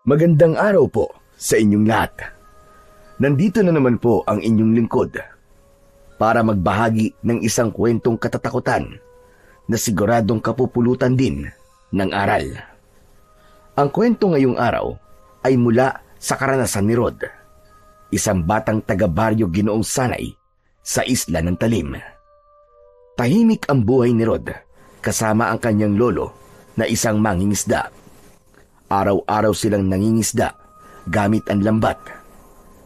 Magandang araw po sa inyong lahat. Nandito na naman po ang inyong lingkod para magbahagi ng isang kwentong katatakutan na siguradong kapupulutan din ng aral. Ang kwento ngayong araw ay mula sa karanasan ni Rod, isang batang taga-baryo Ginoong Sanay sa Isla ng Talim. Tahimik ang buhay ni Rod kasama ang kanyang lolo na isang mangingisda. Araw-araw silang nangingisda gamit ang lambat.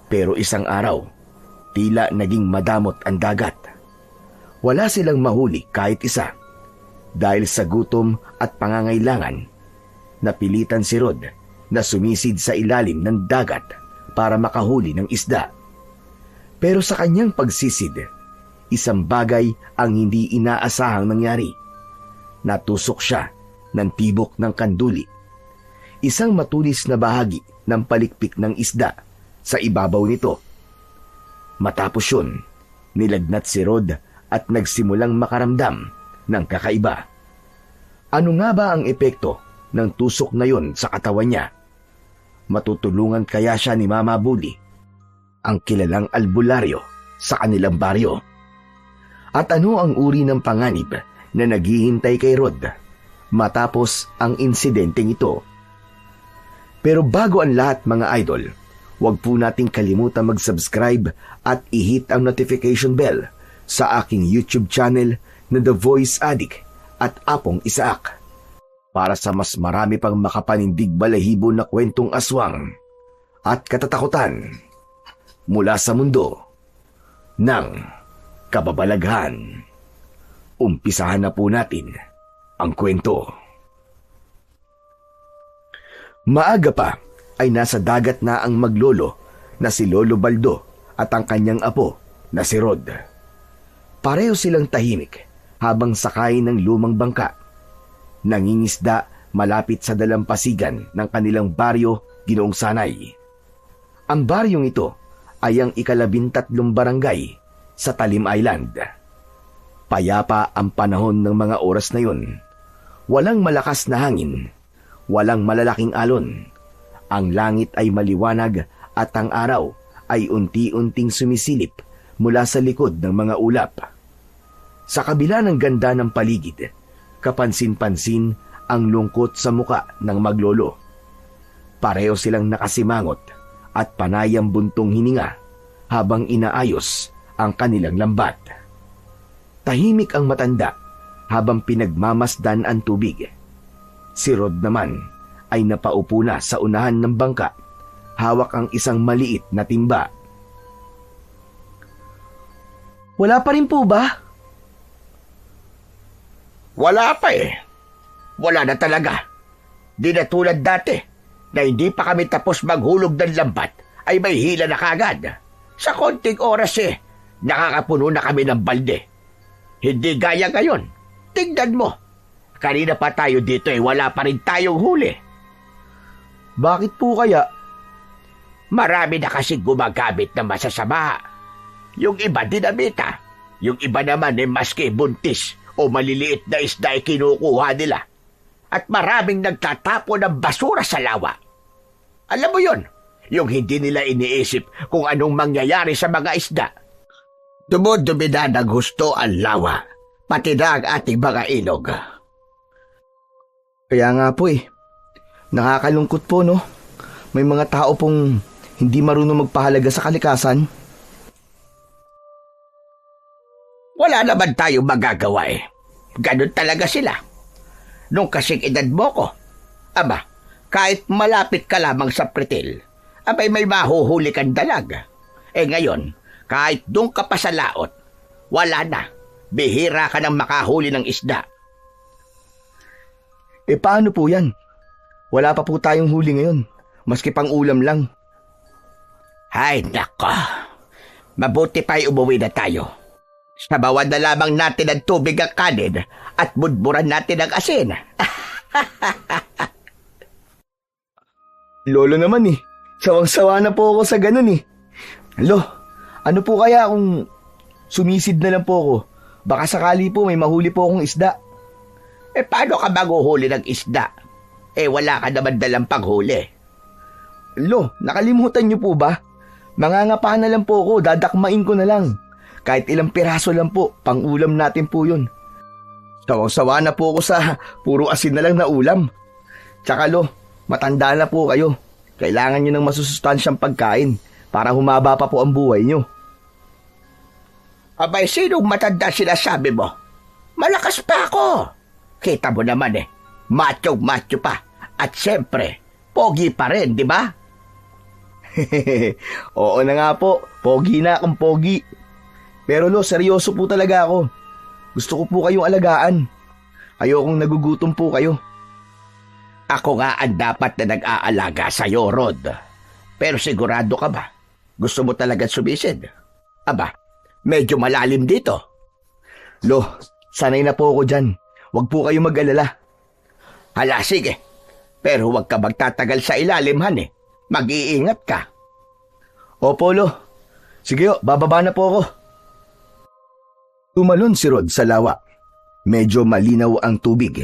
Pero isang araw, tila naging madamot ang dagat. Wala silang mahuli kahit isa. Dahil sa gutom at pangangailangan, napilitan si Rod na sumisid sa ilalim ng dagat para makahuli ng isda. Pero sa kanyang pagsisid, isang bagay ang hindi inaasahang nangyari. Natusok siya ng tibok ng kanduli, isang matulis na bahagi ng palikpik ng isda sa ibabaw nito. Matapos yun, nilagnat si Rod at nagsimulang makaramdam ng kakaiba. Ano nga ba ang epekto ng tusok na yun sa katawan niya? Matutulungan kaya siya ni Mama Bully, ang kilalang albularyo sa kanilang baryo? At ano ang uri ng panganib na naghihintay kay Rod matapos ang insidenteng ito? Pero bago ang lahat mga idol, huwag po nating kalimutan mag-subscribe at i-hit ang notification bell sa aking YouTube channel na The Voice Addict at Apong Isaak para sa mas marami pang makapanindig balahibo na kwentong aswang at katatakutan mula sa mundo ng kababalaghan. Umpisahan na po natin ang kwento. Maaga pa ay nasa dagat na ang maglolo na si Lolo Baldo at ang kanyang apo na si Rod. Pareho silang tahimik habang sakay ng lumang bangka. Nangingisda malapit sa dalampasigan ng kanilang baryo Ginoong Sanay. Ang baryong ito ay ang ika-13 barangay sa Talim Island. Payapa ang panahon ng mga oras na yun. Walang malakas na hangin. Walang malalaking alon. Ang langit ay maliwanag at ang araw ay unti-unting sumisilip mula sa likod ng mga ulap. Sa kabila ng ganda ng paligid, kapansin-pansin ang lungkot sa muka ng maglolo. Pareho silang nakasimangot at panayang buntong hininga habang inaayos ang kanilang lambat. Tahimik ang matanda habang pinagmamasdan ang tubig. Si Rod naman ay napaupo na sa unahan ng bangka, hawak ang isang maliit na timba. Wala pa rin po ba? Wala pa eh. Wala na talaga. Di na tulad dati na hindi pa kami tapos maghulog ng lambat ay may hila na kagad. Sa konting oras nakakapuno na kami ng balde. Hindi gaya ngayon. Tingnan mo. Kanina pa tayo dito wala pa rin tayong huli. Bakit po kaya? Marami na kasi gumagamit na masasama. Yung iba dinamita. Yung iba naman maski buntis o maliliit na isda kinukuha nila. At maraming nagtatapo ng basura sa lawa. Alam mo yon, yung hindi nila iniisip kung anong mangyayari sa mga isda. Dumudumi na ng husto ang lawa, pati na ang ating mga ilog. Kaya nga po nakakalungkot po may mga tao pong hindi marunong magpahalaga sa kalikasan. Wala naman tayong magagawa Ganon talaga sila. Nung kasing edad mo ko, aba, kahit malapit ka lamang sa pretil, abay may mahuhuli kang dalag. Ngayon, kahit doon ka pa sa laot, wala na. Bihira ka nang makahuli ng isda. Paano po yan? Wala pa po tayong huli ngayon, maski pang ulam lang. Ay, nako. Mabuti pa'y umuwi na tayo. Sabawan na lamang natin ang tubig ang kanin at budburan natin ang asin. Lolo naman sawang-sawa na po ako sa ganun Lo, ano po kaya kung sumisid na lang po ako? Baka sakali po may mahuli po akong isda. Paano ka maguhuli ng isda? Wala ka naman dalang paghuli. Lo, nakalimutan niyo po ba? Mangangapa na lang po ako, dadakmain ko na lang. Kahit ilang piraso lang po, pang-ulam natin po yun. Sawang-sawa na po ako sa puro asin na lang na ulam. Tsaka lo, matanda na po kayo. Kailangan nyo ng masusustansyang pagkain para humaba pa po ang buhay nyo. Abay, sinong matanda sinasabi mo? Malakas pa ako. Kita mo naman macho pa. At siyempre, pogi pa rin, di ba? Oo na nga po, pogi na akong pogi. Pero lo, seryoso po talaga ako. Gusto ko po kayong alagaan. Ayokong nagugutom po kayo. Ako nga ang dapat na nag-aalaga sa'yo, Rod. Pero sigurado ka ba? Gusto mo talaga sumisid? Aba, medyo malalim dito. Lo, sanay na po ako dyan. Huwag po kayo mag-alala. Hala, sige. Pero huwag ka magtatagal sa ilalim, han. Mag-iingat ka. Opo, lo. Sige, bababa na po ako. Tumalon si Rod sa lawa. Medyo malinaw ang tubig.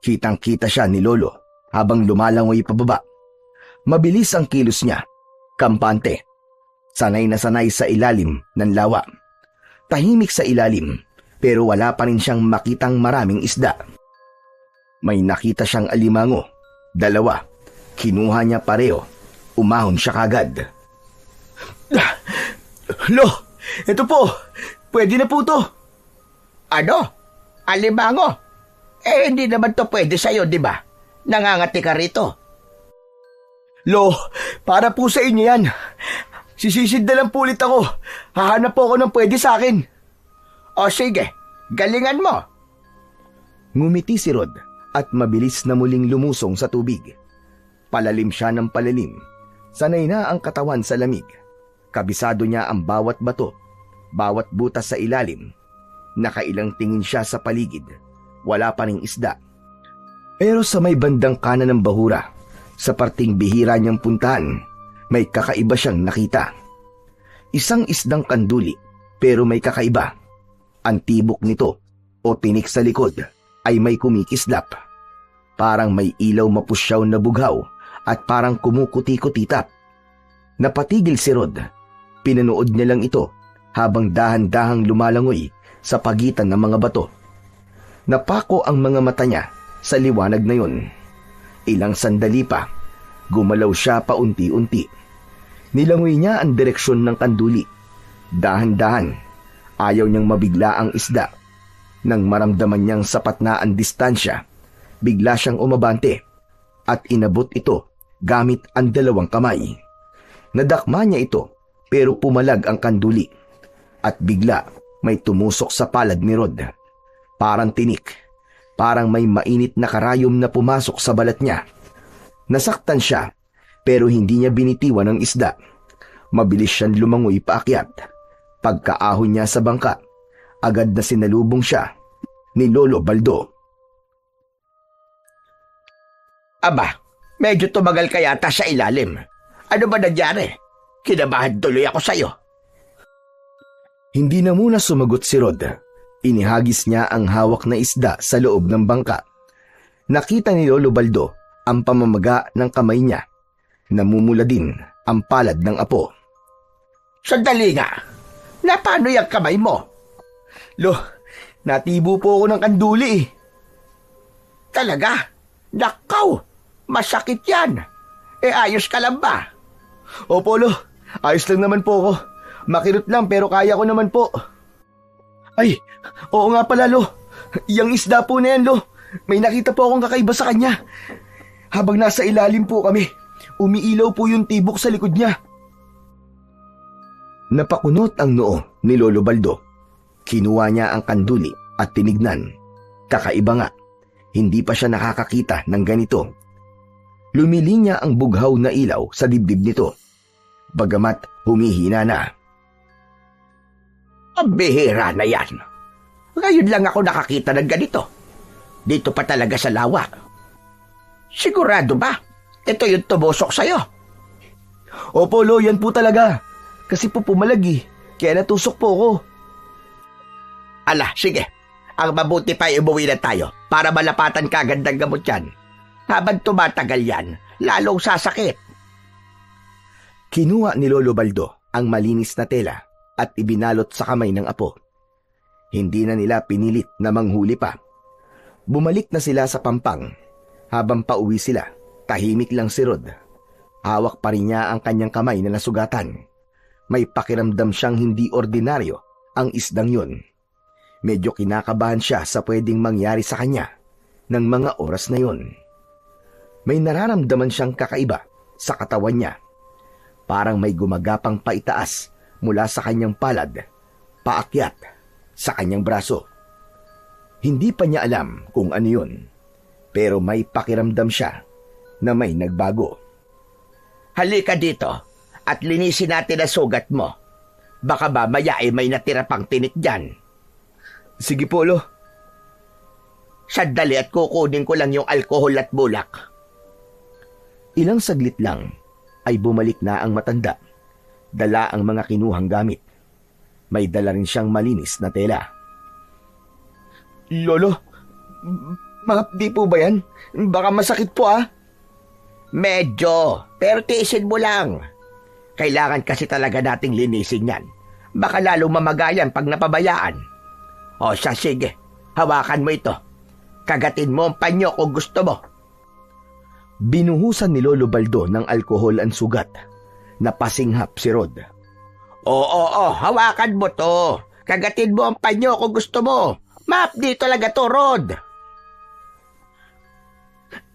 Kitang-kita siya ni Lolo habang lumalangoy pababa. Mabilis ang kilos niya. Kampante. Sanay na sanay sa ilalim ng lawa. Tahimik sa ilalim, pero wala pa rin siyang makitang maraming isda. May nakita siyang alimango. 2. Kinuha niya pareho. Umahon siya kagad. Lo, ito po. Pwede na po to. Ano? Alimango? Hindi naman to pwede sa'yo, di ba? Nangangati ka rito. Lo, para po sa inyo yan. Sisisid na lang po ulit ako. Hahanap po ako ng pwede sa akin. O sige, galingan mo. Ngumiti si Rod at mabilis na muling lumusong sa tubig. Palalim siya ng palalim. Sanay na ang katawan sa lamig. Kabisado niya ang bawat bato, bawat butas sa ilalim. Nakailang tingin siya sa paligid. Wala pa ring isda. Pero sa may bandang kanan ng bahura, sa parting bihira niyang puntahan, may kakaiba siyang nakita. Isang isdang kanduli, pero may kakaiba. Ang tibok nito, o tinik sa likod, ay may kumikislap. Parang may ilaw mapusyaw na bughaw at parang kumukuti-kutitap. Napatigil si Rod. Pinanood niya lang ito habang dahan-dahang lumalangoy sa pagitan ng mga bato. Napako ang mga mata niya sa liwanag na yun. Ilang sandali pa, gumalaw siya paunti-unti. Nilangoy niya ang direksyon ng kanduli. Dahan-dahan, ayaw niyang mabigla ang isda. Nang maramdaman niyang sapat na ang distansya, bigla siyang umabante at inabot ito gamit ang 2 kamay. Nadakma niya ito pero pumalag ang kanduli at bigla may tumusok sa palad ni Rod. Parang tinik, parang may mainit na karayom na pumasok sa balat niya. Nasaktan siya pero hindi niya binitiwan ang isda. Mabilis siyang lumangoy paakyat. Pagkaahon niya sa bangka, agad na sinalubong siya ni Lolo Baldo. Aba, medyo tumagal ka yata sa ilalim. Ano ba nangyari? Kinabahan tuloy ako sa'yo. Hindi na muna sumagot si Rod. Inihagis niya ang hawak na isda sa loob ng bangka. Nakita ni Lolo Baldo ang pamamaga ng kamay niya. Namumula din ang palad ng apo. Sandali nga. Paano yung kamay mo? Lo, natibo po ako ng kanduli eh. Talaga? Nakaw! Masakit yan. Ayos ka lang ba? Opo, Lo. Ayos lang naman po ako. Makirot lang pero kaya ko naman po. Ay, oo nga pala, Lo. Yang isda po na yan, Lo. May nakita po akong kakaiba sa kanya. Habang nasa ilalim po kami, umiilaw po yung tibok sa likod niya. Napakunot ang noo ni Lolo Baldo. Kinuha niya ang kanduli at tinignan. Kakaiba nga, hindi pa siya nakakakita ng ganito. Lumilinya ang bughaw na ilaw sa dibdib nito. Bagamat humihina na. Ang bihira na yan. Ngayon lang ako nakakita ng ganito. Dito pa talaga sa lawa. Sigurado ba? Ito yung tumusok sa'yo. Opo, Lo, yan po talaga. Kasi po pumalag eh. Kaya natusok po ako. Ala, sige. Ang mabuti pa umuwi na tayo para malapatan ka agad ng gamot yan. Habang tumatagal yan, lalong sasakit. Kinuha ni Lolo Baldo ang malinis na tela at ibinalot sa kamay ng apo. Hindi na nila pinilit na manghuli pa. Bumalik na sila sa pampang. Habang pauwi sila, tahimik lang si Rod. Hawak pa rin niya ang kanyang kamay na nasugatan. May pakiramdam siyang hindi ordinaryo ang isdang yun. Medyo kinakabahan siya sa pwedeng mangyari sa kanya ng mga oras na yun. May nararamdaman siyang kakaiba sa katawan niya. Parang may gumagapang paitaas mula sa kanyang palad, paakyat sa kanyang braso. Hindi pa niya alam kung ano yun, pero may pakiramdam siya na may nagbago. Halika dito at linisin natin ang sugat mo. Baka ba maya ay may natira pang tinik dyan. Sige po, Lo. Sandali at kukunin ko lang yung alkohol at bulak. Ilang saglit lang ay bumalik na ang matanda. Dala ang mga kinuhang gamit. May dala rin siyang malinis na tela. Lolo, mahapdi po ba yan? Baka masakit po Medyo, pero tiisin mo lang. Kailangan kasi talaga nating linisin yan. Baka lalo mamagayan pag napabayaan. O siya, sige, hawakan mo ito. Kagatin mo ang panyo kung gusto mo. Binuhusan ni Lolo Baldo ng alkohol ang sugat. Napasinghap si Rod. Oo, hawakan mo to. Kagatin mo ang panyo kung gusto mo. Mahapdi talaga to, Rod.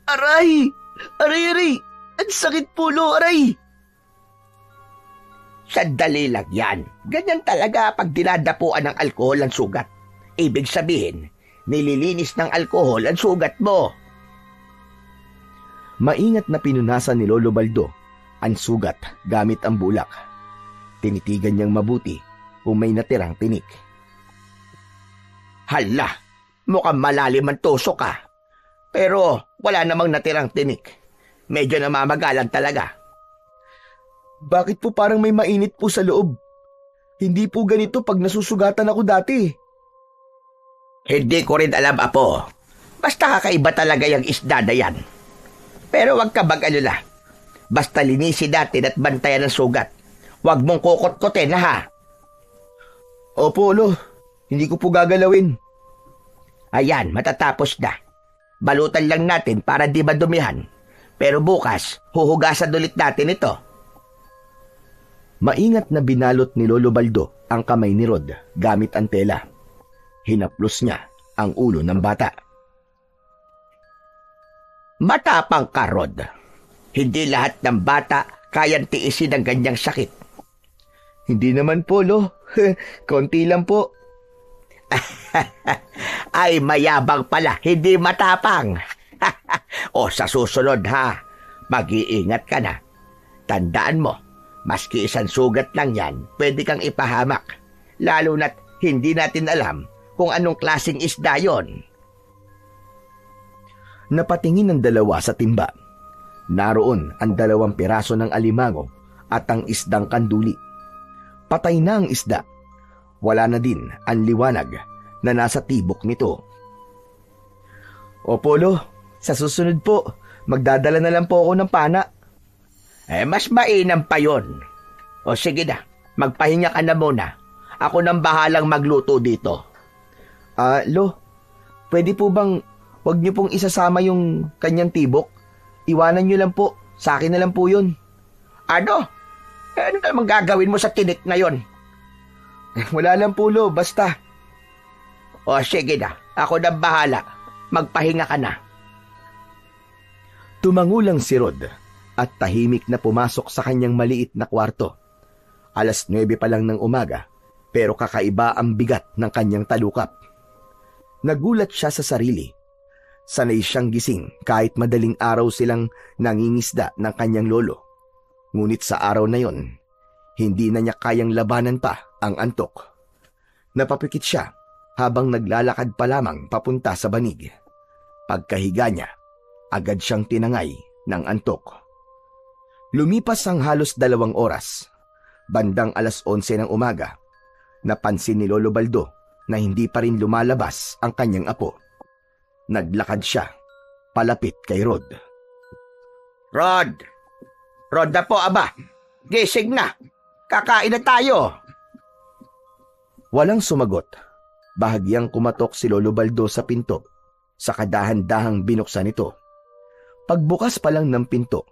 Aray! Aray! Ang sakit po, Lo, aray! Sandali lang yan. Ganyan talaga pag dinadapuan ng alkohol ang sugat. Ibig sabihin, nililinis ng alkohol ang sugat mo. Maingat na pinunasan ni Lolo Baldo ang sugat gamit ang bulak. Tinitigan niyang mabuti kung may natirang tinik. Hala, mukhang malalim ang tusok Pero wala namang natirang tinik. Medyo namamagalan talaga. Bakit po parang may mainit po sa loob? Hindi po ganito pag nasusugatan ako dati. Hindi ko rin alam, Apo. Basta kakaiba talaga yung isda na yan. Pero wag ka mag-alala. Basta linisin natin at bantayan ang sugat. Wag mong kukot-kotin, Opo, Lo. Hindi ko po gagalawin. Ayan, matatapos na. Balutan lang natin para di madumihan. Pero bukas, huhugasan ulit natin ito. Maingat na binalot ni Lolo Baldo ang kamay ni Rod gamit ang tela. Hinaplos niya ang ulo ng bata. Matapang ka, Rod. Hindi lahat ng bata kayang tiisin ang ganyang sakit. Hindi naman po, Lo. Konti lang po. Ay, mayabang pala, hindi matapang. O sa susunod mag-iingat ka na. Tandaan mo, maski isang sugat lang yan, pwede kang ipahamak. Lalo na't hindi natin alam kung anong klaseng isda yon. Napatingin ang dalawa sa timba. Naroon ang 2 piraso ng alimango at ang isdang kanduli. Patay na ang isda. Wala na din ang liwanag na nasa tibok nito. Opo, Lo. Sa susunod po, magdadala na lang po ako ng pana. Mas mainam pa yon. O sige na, magpahinga ka na muna. Ako nang bahalang magluto dito. Lo, pwede po bang wag niyo pong isasama yung kanyang tibok? Iwanan niyo lang po. Sa akin na lang po yun. Ano? Ano namang gagawin mo sa tinik na yon? Wala lang po, Lo. Basta. O sige na, ako nang bahala. Magpahinga ka na. Tumangulang si Rod at tahimik na pumasok sa kanyang maliit na kwarto. 9:00 pa lang ng umaga, pero kakaiba ang bigat ng kanyang talukap. Nagulat siya sa sarili. Sanay siyang gising kahit madaling araw silang nangingisda ng kanyang lolo. Ngunit sa araw na yon, hindi na niya kayang labanan pa ang antok. Napapikit siya habang naglalakad pa lamang papunta sa banig. Pagkahiga niya, agad siyang tinangay ng antok. Lumipas ang halos 2 oras. Bandang 11:00 ng umaga, napansin ni Lolo Baldo na hindi pa rin lumalabas ang kanyang apo. Naglakad siya palapit kay Rod. Rod! Rod na po, aba! gising na. Kakain na tayo. Walang sumagot. Bahagyang kumatok si Lolo Baldo sa pinto. Sa kadahan-dahang binuksan ito. Pagbukas pa lang ng pinto,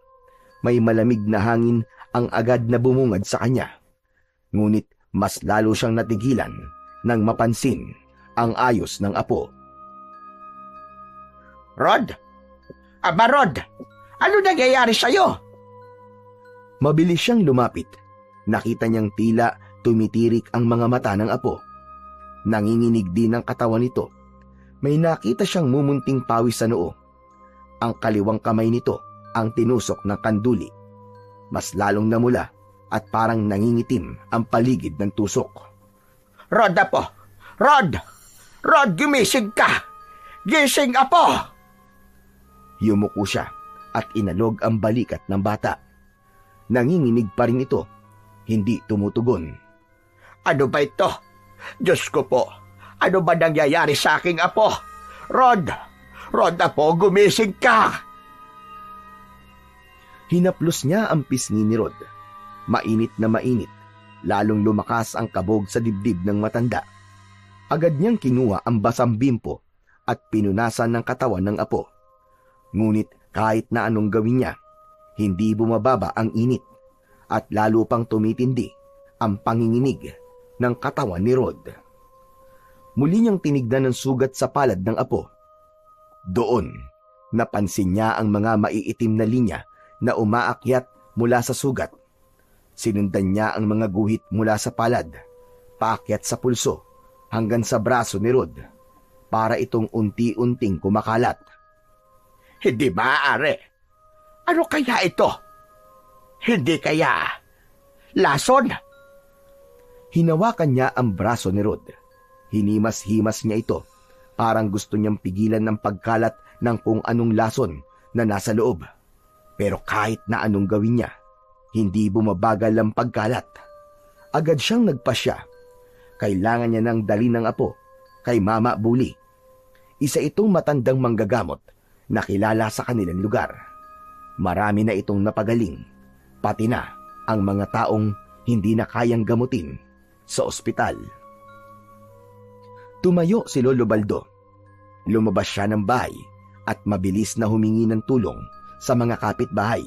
may malamig na hangin ang agad na bumungad sa kanya. Ngunit mas lalo siyang natigilan nang mapansin ang ayos ng apo. Rod? Aba Rod, ano nangyayari sa'yo? Mabilis siyang lumapit. Nakita niyang tila tumitirik ang mga mata ng apo. Nanginginig din ang katawan nito. May nakita siyang mumunting pawis sa noo. Ang kaliwang kamay nito ang tinusok ng kanduli. Mas lalong namula at parang nangingitim ang paligid ng tusok. Rod, apo! Rod! Rod, gumising ka! Gising, apo! Yumuko siya at inalog ang balikat ng bata. Nanginginig pa rin ito. Hindi tumutugon. Ano ba ito? Diyos ko po! Ano ba nangyayari sa aking apo? Rod! Rod, apo, gumising ka! Hinaplos niya ang pisngi ni Rod. Mainit na mainit. Lalong lumakas ang kabog sa dibdib ng matanda. Agad niyang kinuha ang basang bimpo at pinunasan ng katawan ng apo. Ngunit kahit na anong gawin niya, hindi bumababa ang init at lalo pang tumitindi ang panginginig ng katawan ni Rod. Muli niyang tinignan ang sugat sa palad ng apo. Doon, napansin niya ang mga maiitim na linya na umaakyat mula sa sugat. Sinundan niya ang mga guhit mula sa palad, paakyat sa pulso, hanggang sa braso ni Rod, para itong unti-unting kumakalat. Hindi maaari. Ano kaya ito? Hindi kaya lason? Hinawakan niya ang braso ni Rod. Hinimas-himas niya ito. Parang gusto niyang pigilan ng pagkalat ng kung anong lason na nasa loob. Pero kahit na anong gawin niya, hindi bumabagal ang pagkalat. Agad siyang nagpasya. Kailangan niya nang dali ng apo kay Mama Buli. Isa itong matandang manggagamot na kilala sa kanilang lugar. Marami na itong napagaling, pati na ang mga taong hindi na kayang gamutin sa ospital. Tumayo si Lolo Baldo. Lumabas siya ng bahay at mabilis na humingi ng tulong sa mga kapitbahay.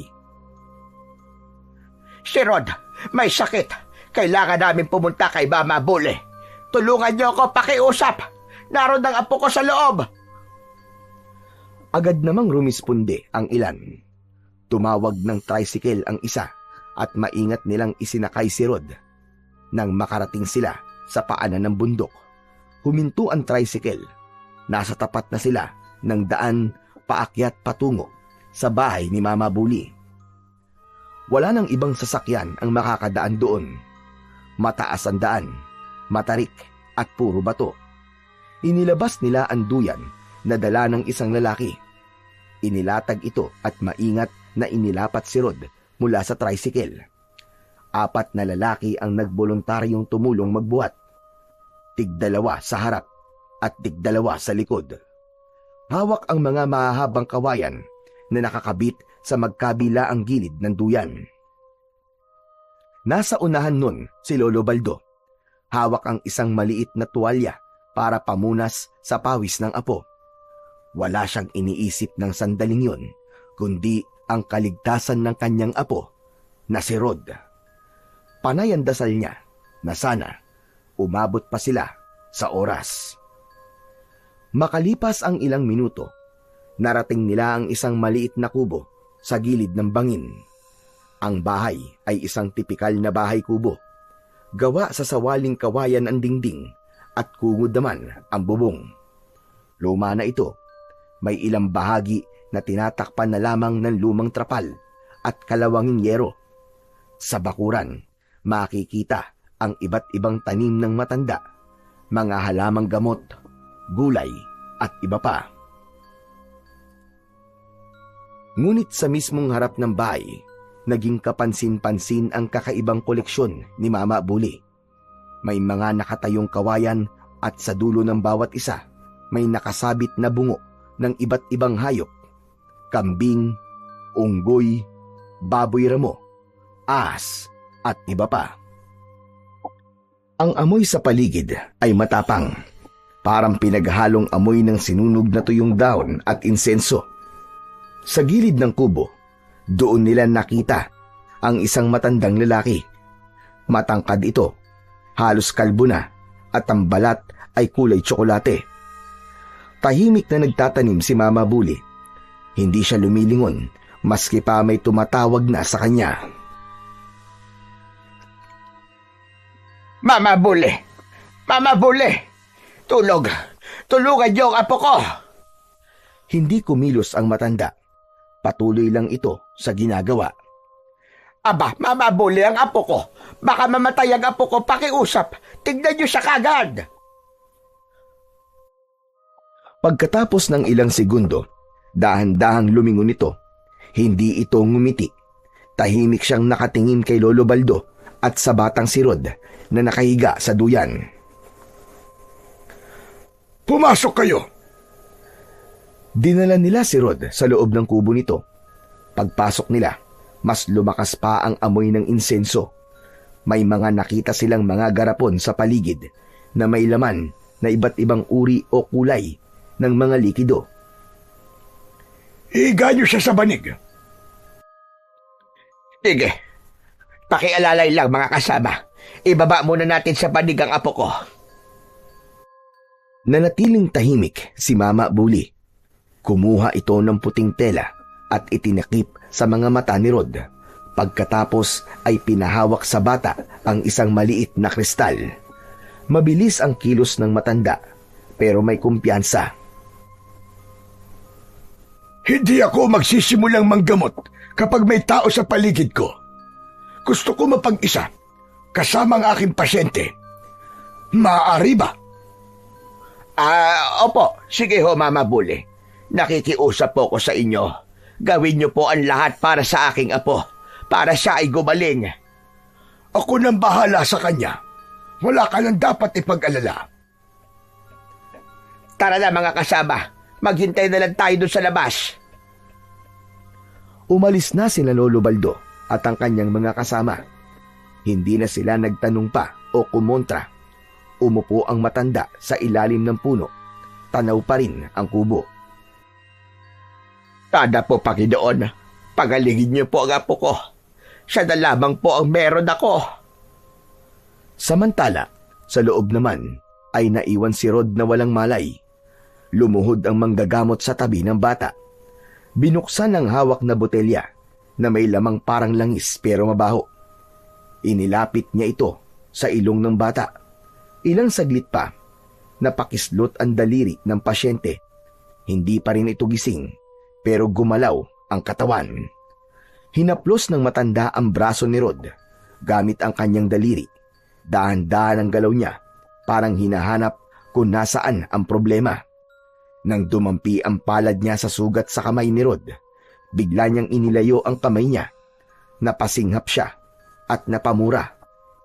Si Rod, may sakit. Kailangan namin pumunta kay Mama Buli. Tulungan niyo ako pakiusap. Naroon ang apo ko sa loob. Agad namang rumisponde ang ilan. Tumawag ng tricycle ang isa at maingat nilang isinakay si Rod. Nang makarating sila sa paanan ng bundok, huminto ang tricycle. Nasa tapat na sila ng daan paakyat patungo sa bahay ni Mama Buli. Wala nang ibang sasakyan ang makakadaan doon. Mataas ang daan, matarik at puro bato. Inilabas nila ang duyan na dala ng isang lalaki. Inilatag ito at maingat na inilapat si Rod mula sa tricycle. 4 na lalaki ang nagboluntaryong tumulong magbuhat. Tig-2 sa harap at tig-2 sa likod. Hawak ang mga mahahabang kawayan na nakakabit sa magkabila ang gilid ng duyan. Nasa unahan nun si Lolo Baldo. Hawak ang isang maliit na tuwalya para pamunas sa pawis ng apo. Wala siyang iniisip ng sandaling yun, kundi ang kaligtasan ng kanyang apo na si Rod. Panay ang dasal niya na sana umabot pa sila sa oras. Makalipas ang ilang minuto, narating nila ang isang maliit na kubo sa gilid ng bangin. Ang bahay ay isang tipikal na bahay kubo. Gawa sa sawaling kawayan ang dingding at kungod naman ang bubong. Luma na ito. May ilang bahagi na tinatakpan na lamang ng lumang trapal at kalawanging yero. Sa bakuran, makikita ang iba't ibang tanim ng matanda, mga halamang gamot, gulay at iba pa. Ngunit sa mismong harap ng bahay, naging kapansin-pansin ang kakaibang koleksyon ni Mama Buli. May mga nakatayong kawayan at sa dulo ng bawat isa, may nakasabit na bungo ng iba't ibang hayop. Kambing, unggoy, baboy ramo, ahas at iba pa. Ang amoy sa paligid ay matapang, parang pinaghalong amoy ng sinunog na tuyong dahon at insenso. Sa gilid ng kubo, doon nila nakita ang isang matandang lalaki. Matangkad ito, halos kalbo na, at ang balat ay kulay tsokolate. Tahimik na nagtatanim si Mama Buli. Hindi siya lumilingon, maski pa may tumatawag na sa kanya. Mama Buli! Mama Buli! Tulog! Tulungan niyo ang apo ko! Hindi kumilos ang matanda. Patuloy lang ito sa ginagawa. Aba, Mama Buli ang apo ko! Baka mamatay ang apo ko, pakiusap! Tignan niyo siya kagad! Pagkatapos ng ilang segundo, dahan-dahang lumingon ito. Hindi ito ngumiti. Tahimik siyang nakatingin kay Lolo Baldo at sa batang si Rod na nakahiga sa duyan. Pumasok kayo! Dinala nila si Rod sa loob ng kubo nito. Pagpasok nila, mas lumakas pa ang amoy ng insenso. May mga nakita silang mga garapon sa paligid na may laman na iba't ibang uri o kulay ng mga likido. Higa niyo siya sa banig. Sige, pakialalay lang mga kasama. Ibaba muna natin sa banig ang apo ko. Nanatiling tahimik si Mama Buli. Kumuha ito ng puting tela at itinakip sa mga mata ni Rod. Pagkatapos ay pinahawak sa bata ang isang maliit na kristal. Mabilis ang kilos ng matanda, pero may kumpiyansa. Hindi ako magsisimulang manggamot kapag may tao sa paligid ko. Gusto ko mapag-isa, kasama ang aking pasyente. Maaari ba? Opo. Sige ho, Mama Buli. Nakikiusap po ko sa inyo. Gawin niyo po ang lahat para sa aking apo, para siya ay gumaling. Ako nang bahala sa kanya. Wala ka nang dapat ipag-alala. Tara na mga kasama, maghintay na lang tayo doon sa labas. Umalis na sina Lolo Baldo at ang kanyang mga kasama. Hindi na sila nagtanong pa o kumontra. Umupo ang matanda sa ilalim ng puno. Tanaw pa rin ang kubo. Tada po, Panginoon, pagalingin niyo po ang apo ko. Siya na lamang po ang meron ako. Samantala, sa loob naman ay naiwan si Rod na walang malay. Lumuhod ang manggagamot sa tabi ng bata. Binuksan ang hawak na botelya na may lamang parang langis pero mabaho. Inilapit niya ito sa ilong ng bata. Ilang saglit pa, napakislot ang daliri ng pasyente. Hindi pa rin ito gising, pero gumalaw ang katawan. Hinaplos ng matanda ang braso ni Rod, gamit ang kanyang daliri. Dahan-dahan ang galaw niya, parang hinahanap kung nasaan ang problema. Nang dumampi ang palad niya sa sugat sa kamay ni Rod, bigla niyang inilayo ang kamay niya. Napasinghap siya at napamura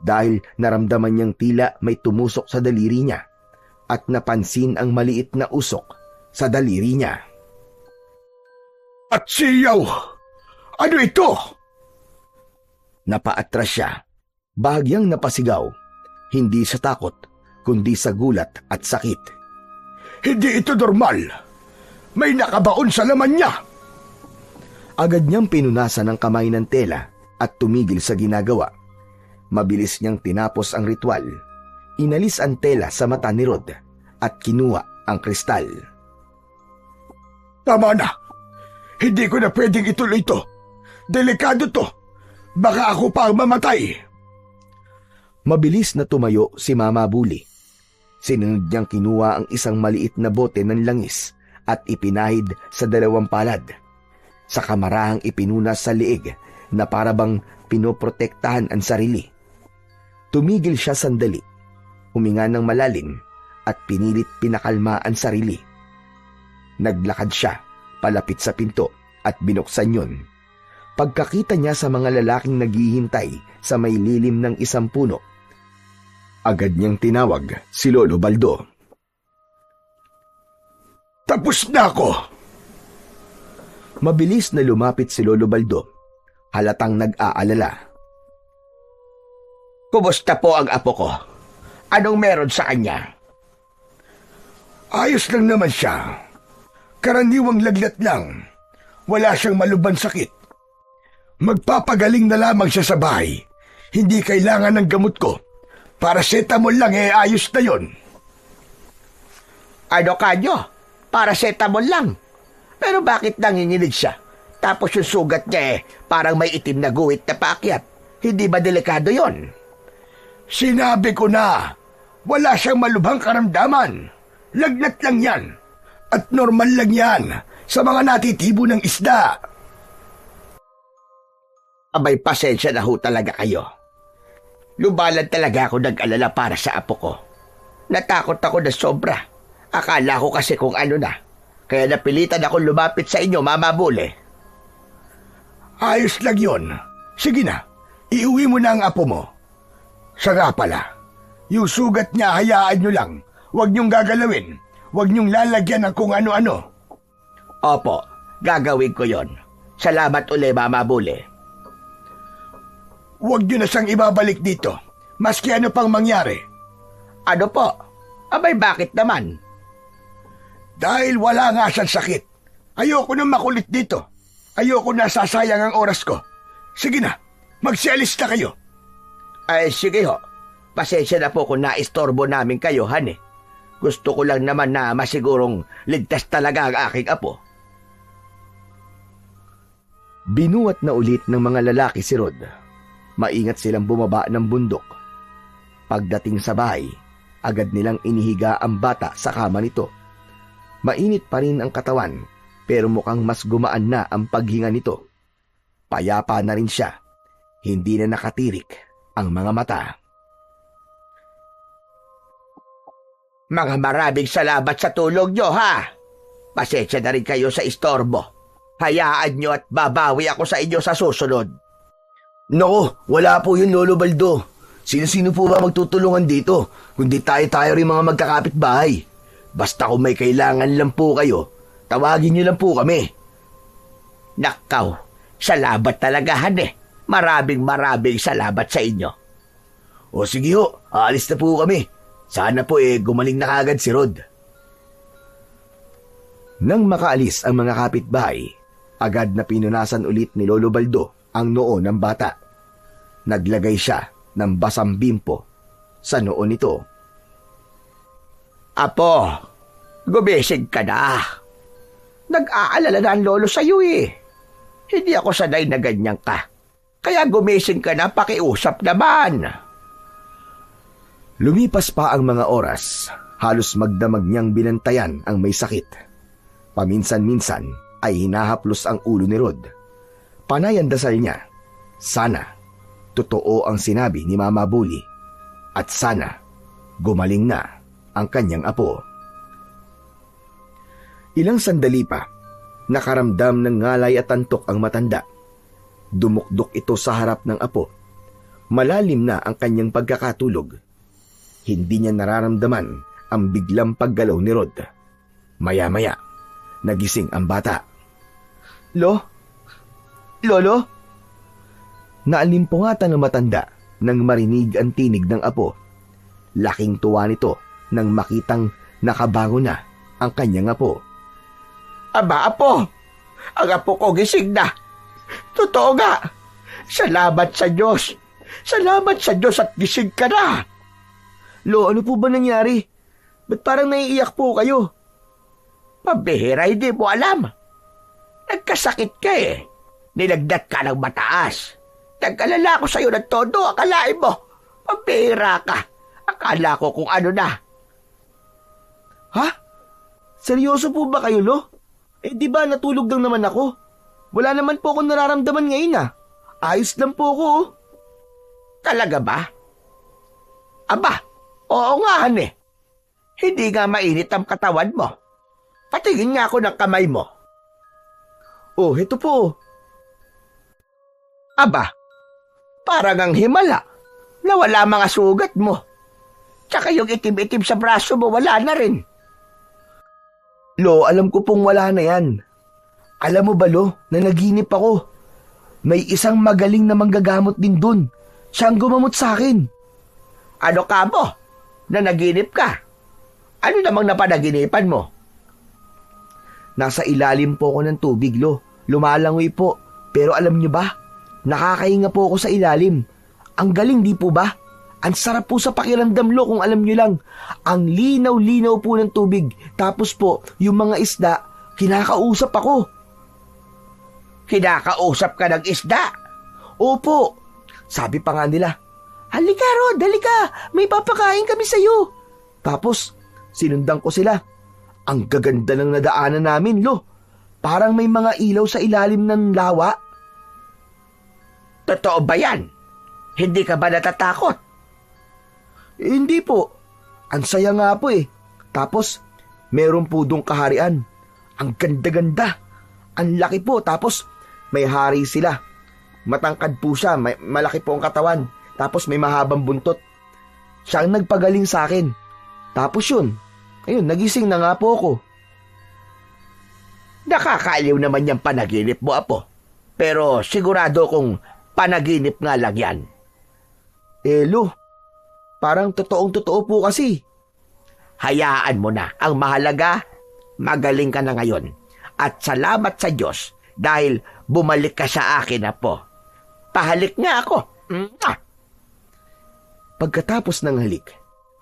dahil naramdaman niyang tila may tumusok sa daliri niya at napansin ang maliit na usok sa daliri niya. At siyaw! Ano ito? Napaatras siya. Bahagyang napasigaw. Hindi sa takot, kundi sa gulat at sakit. Hindi ito normal. May nakabaon sa laman niya. Agad niyang pinunasan ang kamay ng tela at tumigil sa ginagawa. Mabilis niyang tinapos ang ritual. Inalis ang tela sa mata ni Rod at kinuha ang kristal. Tama na. Hindi ko na pwedeng ituloy ito. Delikado to. Baka ako pa ang mamatay. Mabilis na tumayo si Mama Buli. Sinunod niyang kinuha ang isang maliit na bote ng langis at ipinahid sa dalawang palad. Sa kamarahang ipinunas sa liig na parabang pinoprotektahan ang sarili. Tumigil siya sandali, huminga ng malalim at pinilit pinakalma ang sarili. Naglakad siya palapit sa pinto at binuksan yun. Pagkakita niya sa mga lalaking naghihintay sa may lilim ng isang puno, agad niyang tinawag si Lolo Baldo. Tapos na ako. Mabilis na lumapit si Lolo Baldo, halatang nag-aalala. Kumusta po ang apo ko? Anong meron sa kanya? Ayos lang naman siya. Karaniwang lagnat lang. Wala siyang malubhang sakit. Magpapagaling na lamang siya sa bahay. Hindi kailangan ng gamot ko. Paracetamol lang ayos na yon. Ano kanyo? Paracetamol lang. Pero bakit nanginginig siya? Tapos yung sugat niya parang may itim na guhit na paakyat. Hindi ba delikado yon? Sinabi ko na, wala siyang malubhang karamdaman. Lagnat lang yan. At normal lang yan sa mga natitibo ng isda. Abay, pasensya na ho talaga kayo. Lubalan talaga ako nag-alala para sa apo ko. Natakot ako na sobra. Akala ko kasi kung ano na. Kaya napilitan ako lumapit sa inyo, Mama Bule. Ayos lang yon. Sige na, iuwi mo na ang apo mo. Siya nga pala, yung sugat niya hayaan nyo lang. Huwag niyong gagalawin. Huwag niyong lalagyan ng kung ano-ano. Opo, gagawin ko yon. Salamat uli, Mama Bule. Huwag niyo na siyang ibabalik dito. Maski ano pang mangyari. Ano po? Abay, bakit naman? Dahil wala nga siyang sakit. Ayoko na makulit dito. Ayoko na sasayang ang oras ko. Sige na, magsialis na kayo. Ay, sige ho. Pasensya na po kung naistorbo namin kayo, Han. Gusto ko lang naman na masigurong ligtas talaga ang aking apo. Binuhat na ulit ng mga lalaki si Rod. Maingat silang bumaba ng bundok. Pagdating sa bahay, agad nilang inihiga ang bata sa kama nito. Mainit pa rin ang katawan, pero mukhang mas gumaan na ang paghinga nito. Payapa na rin siya. Hindi na nakatirik ang mga mata. Mga maraming salamat sa tulong nyo, ha? Pasensya na rin kayo sa istorbo. Hayaan nyo at babawi ako sa inyo sa susunod. Nako, wala po yun, Lolo Baldo. Sino-sino po ba magtutulungan dito? Kundi tayo-tayo rin mga magkakapit-bahay. Basta kung may kailangan lang po kayo, tawagin nyo lang po kami. Nakaw, salamat talaga, Han. Maraming salamat sa inyo. O sige ho, aalis na po kami. Sana po gumaling na kagad si Rod. Nang makaalis ang mga kapitbahay, agad na pinunasan ulit ni Lolo Baldo ang noo ng bata. Naglagay siya ng basang bimpo sa noo nito. Apo, gumising ka na. Nag-aalala na ang lolo sa'yo eh. Hindi ako sanay na ganyan ka. Kaya gumising ka na, pakiusap naman. Lumipas pa ang mga oras, halos magdamag niyang binantayan ang may sakit. Paminsan-minsan ay hinahaplos ang ulo ni Rod. Panay ang dasal niya. Sana totoo ang sinabi ni Mama Buli at sana gumaling na ang kanyang apo. Ilang sandali pa, nakaramdam ng ngalay at antok ang matanda. Dumukdok ito sa harap ng apo. Malalim na ang kanyang pagkakatulog. Hindi niya nararamdaman ang biglang paggalaw ni Rod. Maya-maya, nagising ang bata. Lolo? Naalimpungatan ng matanda nang marinig ang tinig ng apo. Laking tuwa nito nang makitang nakabangon na ang kanyang apo. Aba, apo! Ang apo ko gising na. Totoo nga. Salamat sa Diyos. Salamat sa Diyos at gising ka na. Lo, ano po ba nangyari? Ba't parang naiiyak po kayo? Pabihira, hindi mo alam. Nagkasakit ka eh. Nilagnat ka ng mataas. Nag-alala ko sa'yo ng todo. Akalain mo, pabihira ka. Akala ko kung ano na. Ha? Seryoso po ba kayo, Lo? Di ba natulog lang naman ako? Wala naman po akong nararamdaman ngayon ah. Ayos lang po ako oh. Talaga ba? Aba, oo nga Hindi nga mainit ang katawan mo. Patingin nga ako ng kamay mo. Oh, ito po. Aba, parang ang himala. Nawala mga sugat mo. Tsaka yung itim-itim sa braso mo, wala na rin. Lo, alam ko pong wala na yan. Alam mo ba, Lo, na naginip ako. May isang magaling na manggagamot din dun. Siya ang gumamot sa akin. Ano ka mo? Nanaginip ka? Ano namang napanaginipan mo? Nasa ilalim po ako ng tubig, Lo. Lumalangoy po. Pero alam niyo ba, nakakahinga po ako sa ilalim. Ang galing, di po ba? Ang sarap po sa pakiramdam, Lo, kung alam niyo lang. Ang linaw-linaw po ng tubig. Tapos po, yung mga isda, kinakausap ako. Kinakausap ka ng isda? Opo. Sabi pa nga nila, halika, Rod, halika. May papakain kami sa'yo. Tapos, sinundan ko sila. Ang gaganda ng nadaanan namin, Lo. Parang may mga ilaw sa ilalim ng lawa. Totoo ba yan? Hindi ka ba natatakot? Hindi po. Ang saya nga po eh. Tapos, meron po dong kaharian. Ang ganda-ganda. Ang laki po. Tapos, may hari sila. Matangkad po siya. Malaki po ang katawan. Tapos, may mahabang buntot. Siya ang nagpagaling sa akin. Tapos yun. Ayun, nagising na nga po ako. Nakakaaliw naman yung panaginip mo, Apo. Pero sigurado kung panaginip nga lang yan. Lo, parang totoong-totoo po kasi. Hayaan mo na. Ang mahalaga, magaling ka na ngayon. At salamat sa Diyos dahil bumalik ka sa akin, Apo. Pahalik nga ako. Pagkatapos ng halik,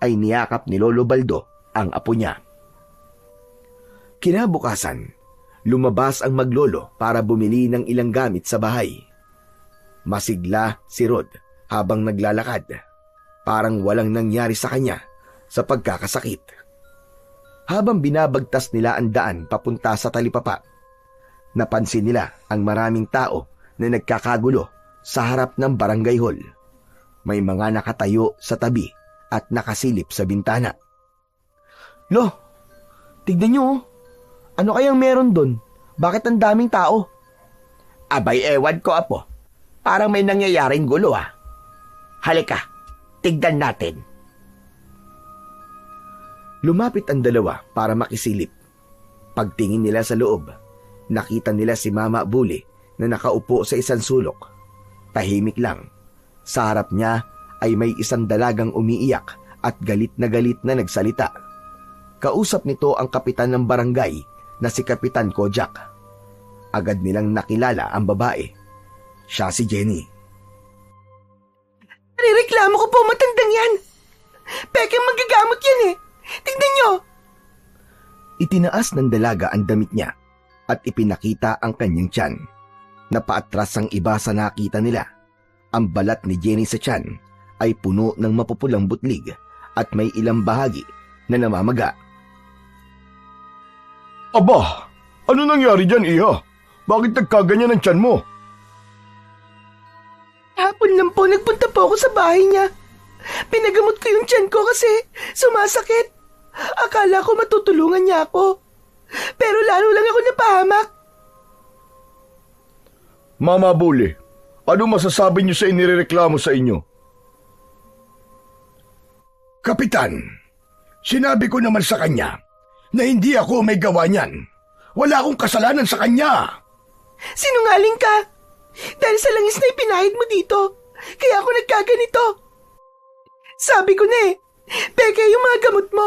ay niyakap ni Lolo Baldo ang apo niya. Kinabukasan, lumabas ang maglolo para bumili ng ilang gamit sa bahay. Masigla si Rod habang naglalakad. Parang walang nangyari sa kanya sa pagkakasakit. Habang binabagtas nila ang daan papunta sa talipapa, napansin nila ang maraming tao na nagkakagulo sa harap ng barangay hall. May mga nakatayo sa tabi at nakasilip sa bintana. Lo, tignan nyo. Ano kayang meron doon? Bakit ang daming tao? Abay, ewan ko, Apo. Parang may nangyayaring gulo, ah. Halika, tignan natin. Lumapit ang dalawa para makisilip. Pagtingin nila sa loob, nakita nila si Mama Buli na nakaupo sa isang sulok. Tahimik lang. Sa harap niya ay may isang dalagang umiiyak at galit na nagsalita. Kausap nito ang kapitan ng barangay na si Kapitan Kojak. Agad nilang nakilala ang babae. Siya si Jenny. Nireklamo ko po matandang yan. Pekeng magagamot yan eh. Tingnan nyo. Itinaas ng dalaga ang damit niya at ipinakita ang kanyang tiyan. Napaatras ang iba sa nakita nila. Ang balat ni Jenny sa tiyan ay puno ng mapupulang butlig at may ilang bahagi na namamaga. Aba, ano nangyari dyan, Iha? Bakit nagkaganyan ang tiyan mo? Hapon lang po, nagpunta po ako sa bahay niya. Pinagamot ko yung tiyan ko kasi sumasakit. Akala ko matutulungan niya ako. Pero lalo lang ako napahamak. Mama Buli, ano masasabi niyo sa inireklamo sa inyo? Kapitan, sinabi ko naman sa kanya na hindi ako may gawa niyan. Wala akong kasalanan sa kanya. Sinungaling ka. Dahil sa langis na ipinahid mo dito, kaya ako nagkaganito. Sabi ko na eh, peke yung mga gamot mo.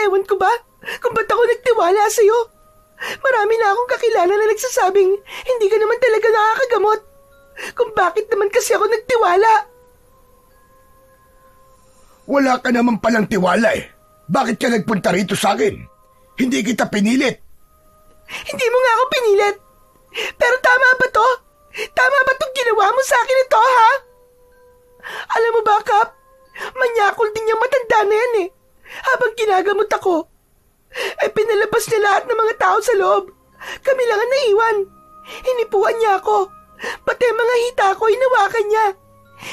Ewan ko ba kung ba't ako nagtiwala sa'yo? Marami na akong kakilala na nagsasabing hindi ka naman talaga nakakagamot. Kung bakit naman kasi ako nagtiwala? Wala ka naman palang tiwala eh. Bakit ka nagpunta rito sa akin? Hindi kita pinilit. Hindi mo nga ako pinilit. Pero tama ba to? Tama ba itong ginawa mo sa akin ito, ha? Alam mo ba, Kap? Manyakol din yung matanda na yan eh. Habang ginagamot ako, ay pinalabas niya lahat ng mga tao sa loob. Kami lang ang naiwan. Hinipuan niya ako. Pati ang mga hita ko, hinawakan niya.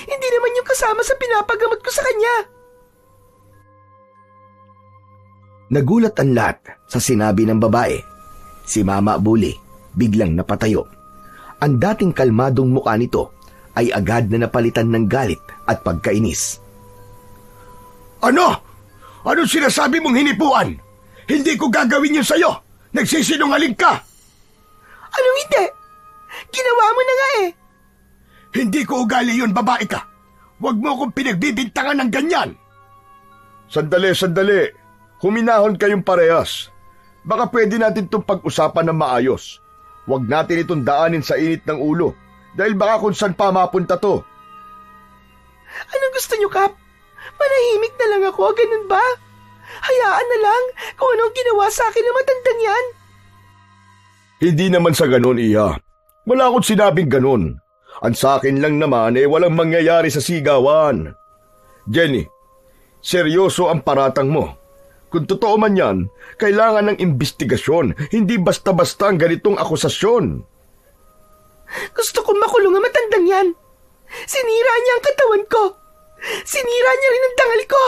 Hindi naman yung kasama sa pinapagamot ko sa kanya. Nagulat ang lahat sa sinabi ng babae. Si Mama Buli biglang napatayo. Ang dating kalmadong mukha nito ay agad na napalitan ng galit at pagkainis. Ano? Ano sinasabi mong hinipuan? Hindi ko gagawin yun sa'yo. Nagsisinungaling ka. Anong hindi? Ginawa mo na nga eh. Hindi ko ugali yun, babae ka. Huwag mo akong pinagbibintangan ng ganyan. Sandali. Huminahon kayong parehas. Baka pwede natin itong pag-usapan ng maayos. Huwag natin itong daanin sa init ng ulo dahil baka kung saan pa mapunta to. Anong gusto niyo, Kap? Manahimik na lang ako, ganun ba? Hayaan na lang kung anong ginawa sa akin ng matandang yan. Hindi naman sa ganon, Iha. Wala akong sinabing ganon. Ang sa akin lang naman walang mangyayari sa sigawan. Jenny, seryoso ang paratang mo. Kung totoo man yan, kailangan ng imbestigasyon, hindi basta-basta ang ganitong akusasyon. Gusto kong makulong ang matandang yan. Sinira niya ang katawan ko. Sinira niya rin ang dangal ko.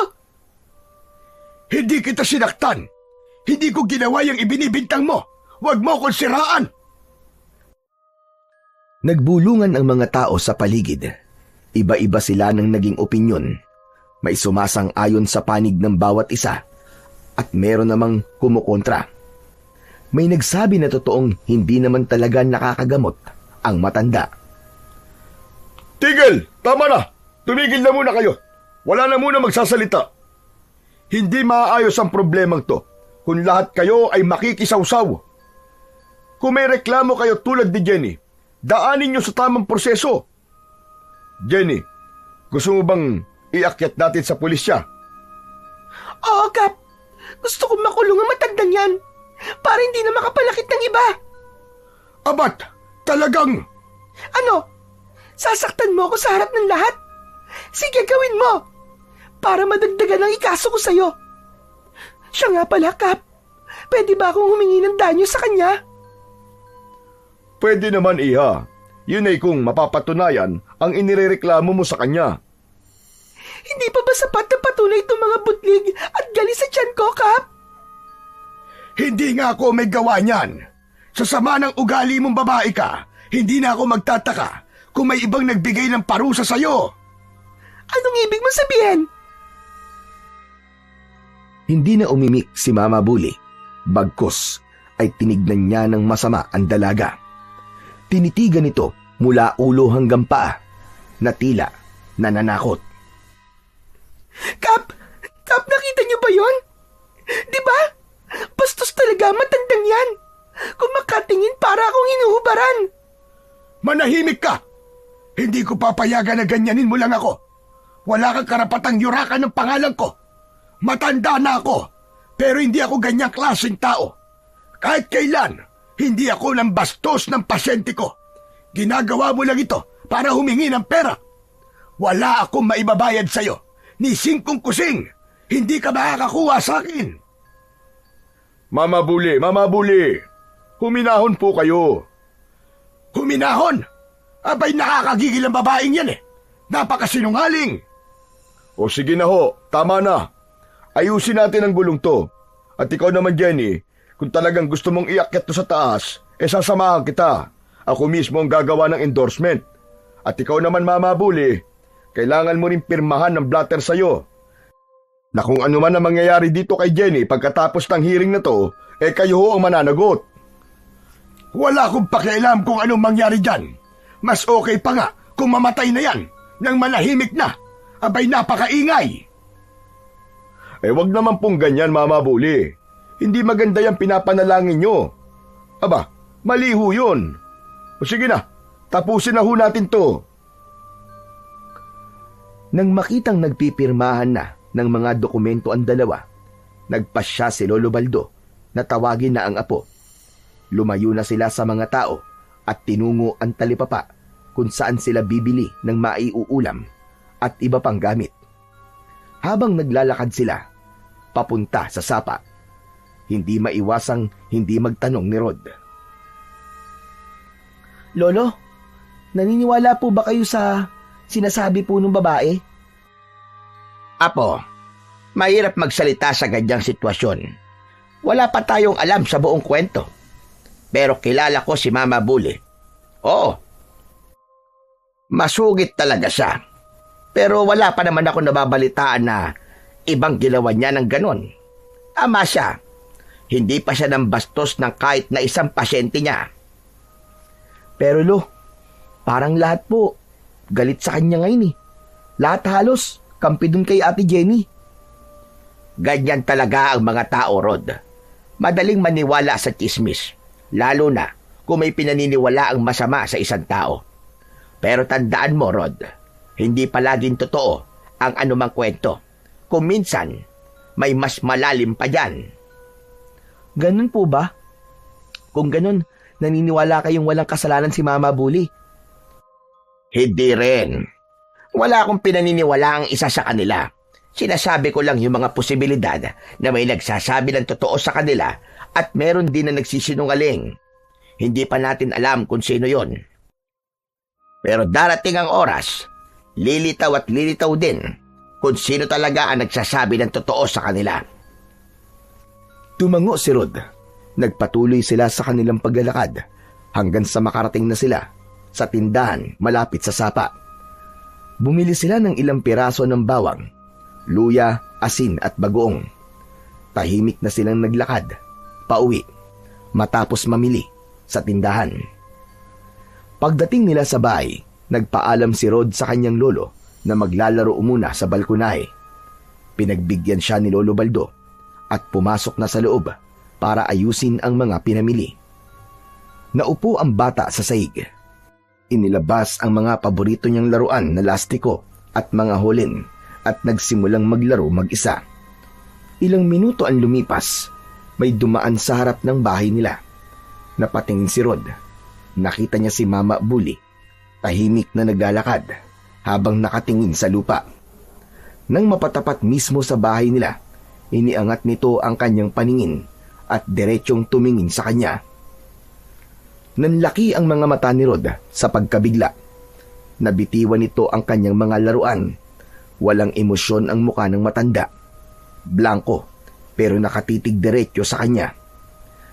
Hindi kita sinaktan. Hindi ko ginawa yung ibinibintang mo. Huwag mo akong siraan. Nagbulungan ang mga tao sa paligid. Iba-iba sila ng naging opinyon. May sumasang-ayon sa panig ng bawat isa at meron namang kumukontra. May nagsabi na totoong hindi naman talaga nakakagamot ang matanda. Tigil! Tama na! Tumigil na muna kayo! Wala na muna magsasalita. Hindi maaayos ang problemang to kung lahat kayo ay makikisawsaw. Kung may reklamo kayo tulad ni Jenny, daanin nyo sa tamang proseso. Jenny, gusto mo bang iakyat natin sa pulisya? Oo, Kap. Gusto kong makulong ang matandang yan para hindi na makapalakit ng iba. Abat, talagang... Ano? Sasaktan mo ako sa harap ng lahat? Sige, gawin mo. Para madagdagan ang ikaso ko sa'yo. Siya nga pala, Kap. Pwede ba akong humingi ng danyo sa kanya? Pwede naman, Iha. Yun ay kung mapapatunayan ang inirereklamo mo sa kanya. Hindi pa ba sapat na patunay itong mga butlig at gali sa tiyan ko, Kap? Hindi nga ako may gawa niyan. Sa sama ng ugali mong babae ka, hindi na ako magtataka kung may ibang nagbigay ng parusa sa'yo. Anong ibig mo sabihin? Hindi na umimik si Mama Bully. Bagkus ay tinignan niya ng masama ang dalaga. Tinitigan ito mula ulo hanggang paa na tila nananakot. Kap, nakita niyo ba yon? Di ba? Bastos talaga matandang yan. Kung makatingin para akong hinuhubaran. Manahimik ka! Hindi ko papayagan na ganyanin mo lang ako. Wala kang karapatang yurakan ng pangalan ko. Matanda na ako, pero hindi ako ganyang klaseng tao. Kahit kailan, hindi ako nang bastos ng pasyente ko. Ginagawa mo lang ito para humingi ng pera. Wala akong maibabayad sa'yo. Ni singkong kusing, hindi ka makakakuha sa akin. Mama Bully, huminahon po kayo. Huminahon? Abay, nakakagigil ang babaeng yan eh. Napakasinungaling. O sige na ho, tama na. Ayusin natin ang gulong to. At ikaw naman, Jenny, kung talagang gusto mong iakyat to sa taas, sasamahan kita. Ako mismo ang gagawa ng endorsement. At ikaw naman, Mama Bully, kailangan mo rin pirmahan ng blatter sa'yo. Na kung ano man ang mangyayari dito kay Jenny pagkatapos ng hearing na to, kayo ho ang mananagot. Wala akong pakialam kung anong mangyari dyan. Mas okay pa nga kung mamatay na yan nang manahimik na. Abay, napakaingay. Wag naman pong ganyan, Mama Bully. Hindi maganda yung pinapanalangin nyo. Aba, mali ho yun. O sige na, tapusin na ho natin to. Nang makitang nagpipirmahan na ng mga dokumento ang dalawa, nagpasya si Lolo Baldo na tawagin na ang apo. Lumayo na sila sa mga tao at tinungo ang talipapa kung saan sila bibili ng maiuulam at iba pang gamit. Habang naglalakad sila, papunta sa sapa, hindi maiwasang hindi magtanong ni Rod. Lolo, naniniwala po ba kayo sa sinasabi po ng babae? Apo, mahirap magsalita sa ganyang sitwasyon. Wala pa tayong alam sa buong kwento. Pero kilala ko si Mama Bully. Oo. Masugit talaga siya. Pero wala pa naman ako nababalitaan na ibang ginawa niya ng ganon. Ama siya. Hindi pa siya nang bastos ng kahit na isang pasyente niya. Pero Lo, parang lahat po galit sa kanya ngayon eh. Lahat halos, kampi dun kay Ate Jenny. Ganyan talaga ang mga tao, Rod. Madaling maniwala sa chismis, lalo na kung may pinaniniwala ang masama sa isang tao. Pero tandaan mo, Rod, hindi palaging totoo ang anumang kwento. Kung minsan, may mas malalim pa dyan. Ganun po ba? Kung ganun, naniniwala kayong walang kasalanan si Mama Bully? Hindi rin. Wala akong pinaniniwala ang isa sa kanila. Sinasabi ko lang yung mga posibilidad na may nagsasabi ng totoo sa kanila at meron din na nagsisinungaling. Hindi pa natin alam kung sino yon. Pero darating ang oras, lilitaw at lilitaw din kung sino talaga ang nagsasabi ng totoo sa kanila. Tumango si Rod. Nagpatuloy sila sa kanilang paglalakad hanggang sa makarating na sila sa tindahan malapit sa sapa. Bumili sila ng ilang piraso ng bawang, luya, asin at bagoong. Tahimik na silang naglakad, pauwi, matapos mamili sa tindahan. Pagdating nila sa bahay, nagpaalam si Rod sa kanyang lolo na maglalaro muna sa balkonahe. Pinagbigyan siya ni Lolo Baldo at pumasok na sa loob para ayusin ang mga pinamili. Naupo ang bata sa sahig. Inilabas ang mga paborito niyang laruan na lastiko at mga hulin at nagsimulang maglaro mag-isa. Ilang minuto ang lumipas, may dumaan sa harap ng bahay nila. Napatingin si Rod. Nakita niya si Mama Bully, tahimik na naglalakad habang nakatingin sa lupa. Nang mapatapat mismo sa bahay nila, iniangat nito ang kanyang paningin at diretsyong tumingin sa kanya. Nanlaki ang mga mata ni Rod sa pagkabigla. Nabitiwan nito ang kanyang mga laruan. Walang emosyon ang mukha ng matanda. Blanko, pero nakatitig diretsyo sa kanya.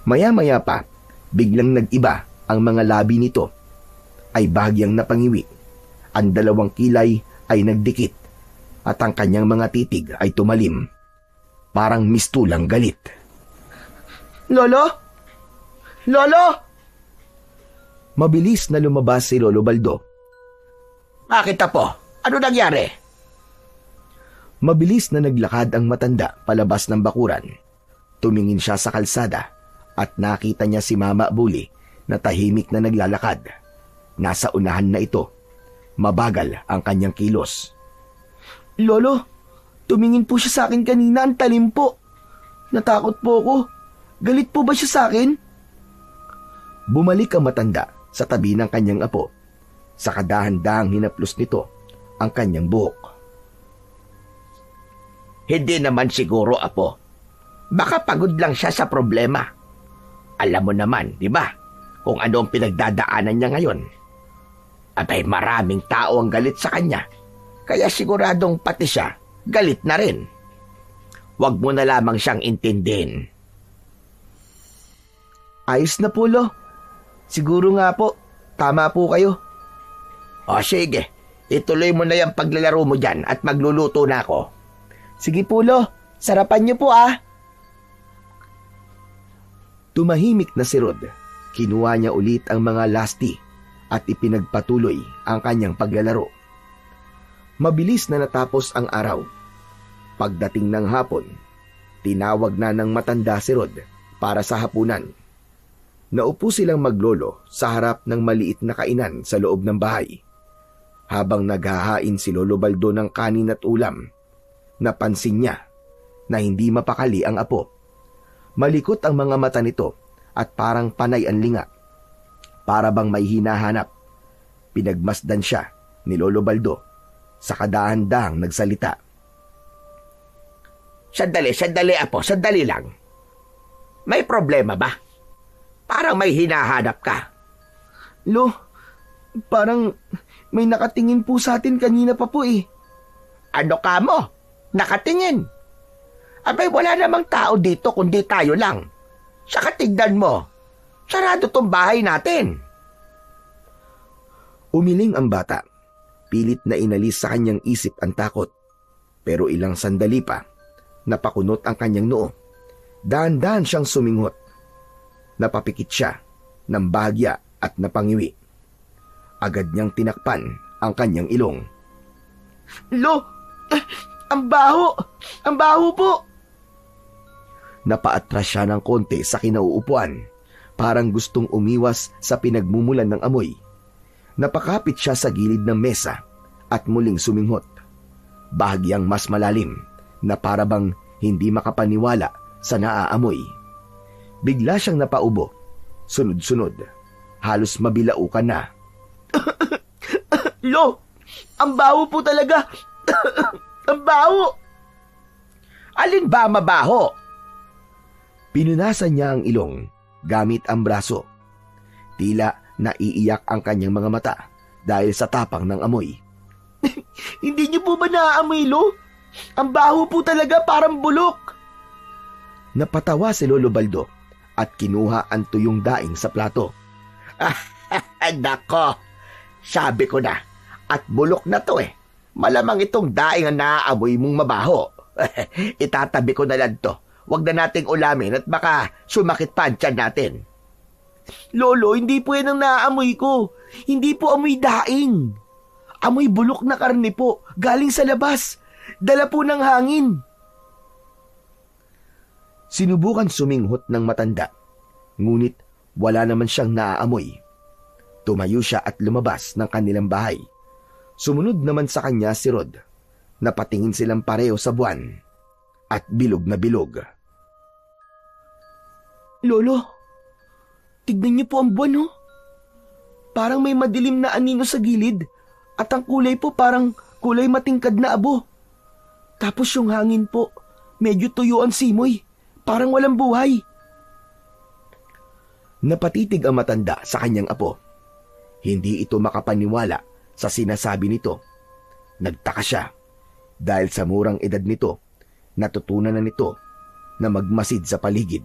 Maya-maya pa, biglang nag-iba ang mga labi nito. Ay bahagyang napangiwi. Ang dalawang kilay ay nagdikit at ang kanyang mga titig ay tumalim. Parang mistulang galit. Lolo? Lolo? Mabilis na lumabas si Lolo Baldo. Bakit apo? Ano nangyari? Mabilis na naglakad ang matanda palabas ng bakuran. Tumingin siya sa kalsada at nakita niya si Mama Bully na tahimik na naglalakad. Nasa unahan na ito. Mabagal ang kanyang kilos. Lolo, tumingin po siya sa akin kanina, ang talim po. Natakot po ako. Galit po ba siya sa akin? Bumalik ang matanda sa tabi ng kanyang apo. Sa kadahan-dahang hinaplos nito ang kanyang buhok. Hindi naman siguro, apo. Baka pagod lang siya sa problema. Alam mo naman, di ba, kung ano ang pinagdadaanan niya ngayon. Abay, maraming tao ang galit sa kanya. Kaya siguradong pati siya, galit na rin. Huwag mo na lamang siyang intindihin. Ayos na po, Lo. Siguro nga po, tama po kayo. O sige, ituloy mo na yung paglalaro mo dyan at magluluto na ako. Sige po, Lo. Sarapan niyo po, ah. Tumahimik na si Rod. Kinuha niya ulit ang mga lasti at ipinagpatuloy ang kanyang paglalaro. Mabilis na natapos ang araw. Pagdating ng hapon, tinawag na ng matanda si Rod para sa hapunan. Naupo silang maglolo sa harap ng maliit na kainan sa loob ng bahay. Habang naghahain si Lolo Baldo ng kanin at ulam, napansin niya na hindi mapakali ang apo. Malikot ang mga mata nito at parang panay ang linga. Para bang may hinahanap. Pinagmasdan siya ni Lolo Baldo sa kadahan-dahang nagsalita. Sandali, apo, sandali lang. May problema ba? Parang may hinahanap ka. Lo, parang may nakatingin po sa atin kanina pa po eh. Ano ka mo? Nakatingin? Abay, wala namang tao dito kundi tayo lang. Saka tignan mo, sarado tong bahay natin. Umiling ang bata. Pilit na inalis sa kanyang isip ang takot. Pero ilang sandali pa, napakunot ang kanyang noo. Dahan-dahan siyang suminghot. Napapikit siya ng bahagya at napangiwi. Agad niyang tinakpan ang kanyang ilong. Lo, ang baho! Ang baho po! Napaatras siya ng konti sa kinauupuan, parang gustong umiwas sa pinagmumulan ng amoy. Napakapit siya sa gilid ng mesa at muling suminghot. Bahagyang mas malalim na parabang hindi makapaniwala sa naaamoy. Bigla siyang napaubo, sunod-sunod, halos mabilaukan na. Lo, ang baho po talaga! Ang baho! Alin ba mabaho? Pinunasan niya ang ilong gamit ang braso. Tila naiiyak ang kanyang mga mata dahil sa tapang ng amoy. Hindi niyo po ba naaamoy, Lo? Ang baho po talaga, parang bulok. Napatawa si Lolo Baldo at kinuha ang tuyong daing sa plato. Nako, sabi ko na, at bulok na to eh. Malamang itong daing ang naaamoy mong mabaho. Itatabi ko na lang to. Huwag na nating ulamin at baka sumakit pa ang tiyan natin. Lolo, hindi po yan ang naaamoy ko. Hindi po amoy daing. Amoy bulok na karne po, galing sa labas. Dala po ng hangin. Sinubukan suminghot ng matanda, ngunit wala naman siyang naaamoy. Tumayo siya at lumabas ng kanilang bahay. Sumunod naman sa kanya si Rod. Napatingin silang pareho sa buwan at bilog na bilog. Lolo, tignan niyo po ang buwan, oh. Parang may madilim na anino sa gilid at ang kulay po parang kulay matingkad na abo. Tapos yung hangin po, medyo tuyo ang simoy, parang walang buhay. Napatitig ang matanda sa kanyang apo. Hindi ito makapaniwala sa sinasabi nito. Nagtaka siya dahil sa murang edad nito, natutunan na nito na magmasid sa paligid.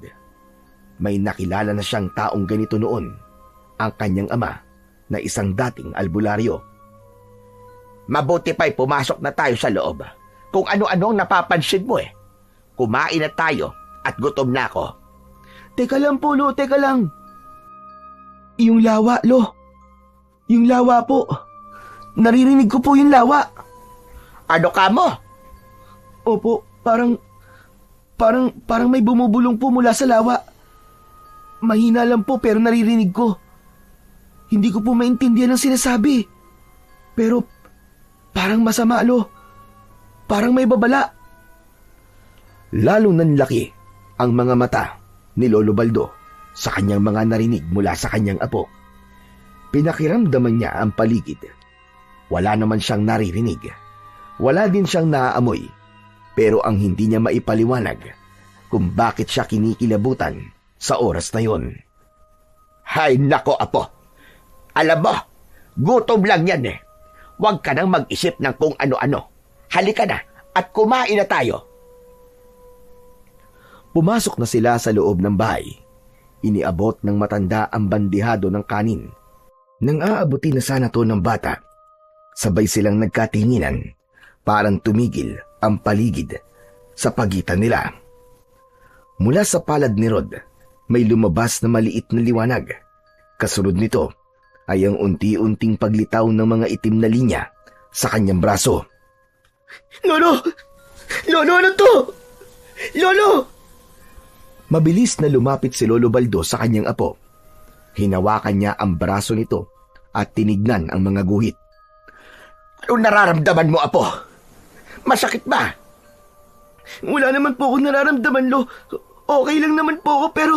May nakilala na siyang taong ganito noon, ang kanyang ama na isang dating albularyo. Mabuti pa'y pumasok na tayo sa loob. Kung ano-ano ang napapansin mo eh. Kumain na tayo at gutom na ako. Teka lang po, Lo, teka lang. Yung lawa, Lo. Yung lawa po. Naririnig ko po yung lawa. Ano ka mo? Opo, parang may bumubulong po mula sa lawa. Mahina lang po pero naririnig ko. Hindi ko po maintindihan ang sinasabi. Pero parang masama, Lo. Parang may babala. Lalo nanlaki ang mga mata ni Lolo Baldo sa kanyang mga narinig mula sa kanyang apo. Pinakiramdaman niya ang paligid. Wala naman siyang naririnig. Wala din siyang naaamoy. Pero ang hindi niya maipaliwanag kung bakit siya kinikilabutan sa oras na yon. Hay nako, apo. Alam mo, gutom lang yan eh. Huwag ka nang mag-isip ng kung ano-ano. Halika na at kumain na tayo. Pumasok na sila sa loob ng bahay. Iniabot ng matanda ang bandihado ng kanin. Nang aabuti na sana to ng bata, sabay silang nagkatinginan, parang tumigil ang paligid sa pagitan nila. Mula sa palad ni Rod, may lumabas na maliit na liwanag. Kasunod nito ay ang unti-unting paglitaw ng mga itim na linya sa kanyang braso. Lolo! Lolo, ano to? Lolo! Mabilis na lumapit si Lolo Baldo sa kanyang apo. Hinawakan niya ang braso nito at tinignan ang mga guhit. Anong nararamdaman mo, apo? Masakit ba? Wala naman po ako nararamdaman, Lo. Okay lang naman po ako, pero,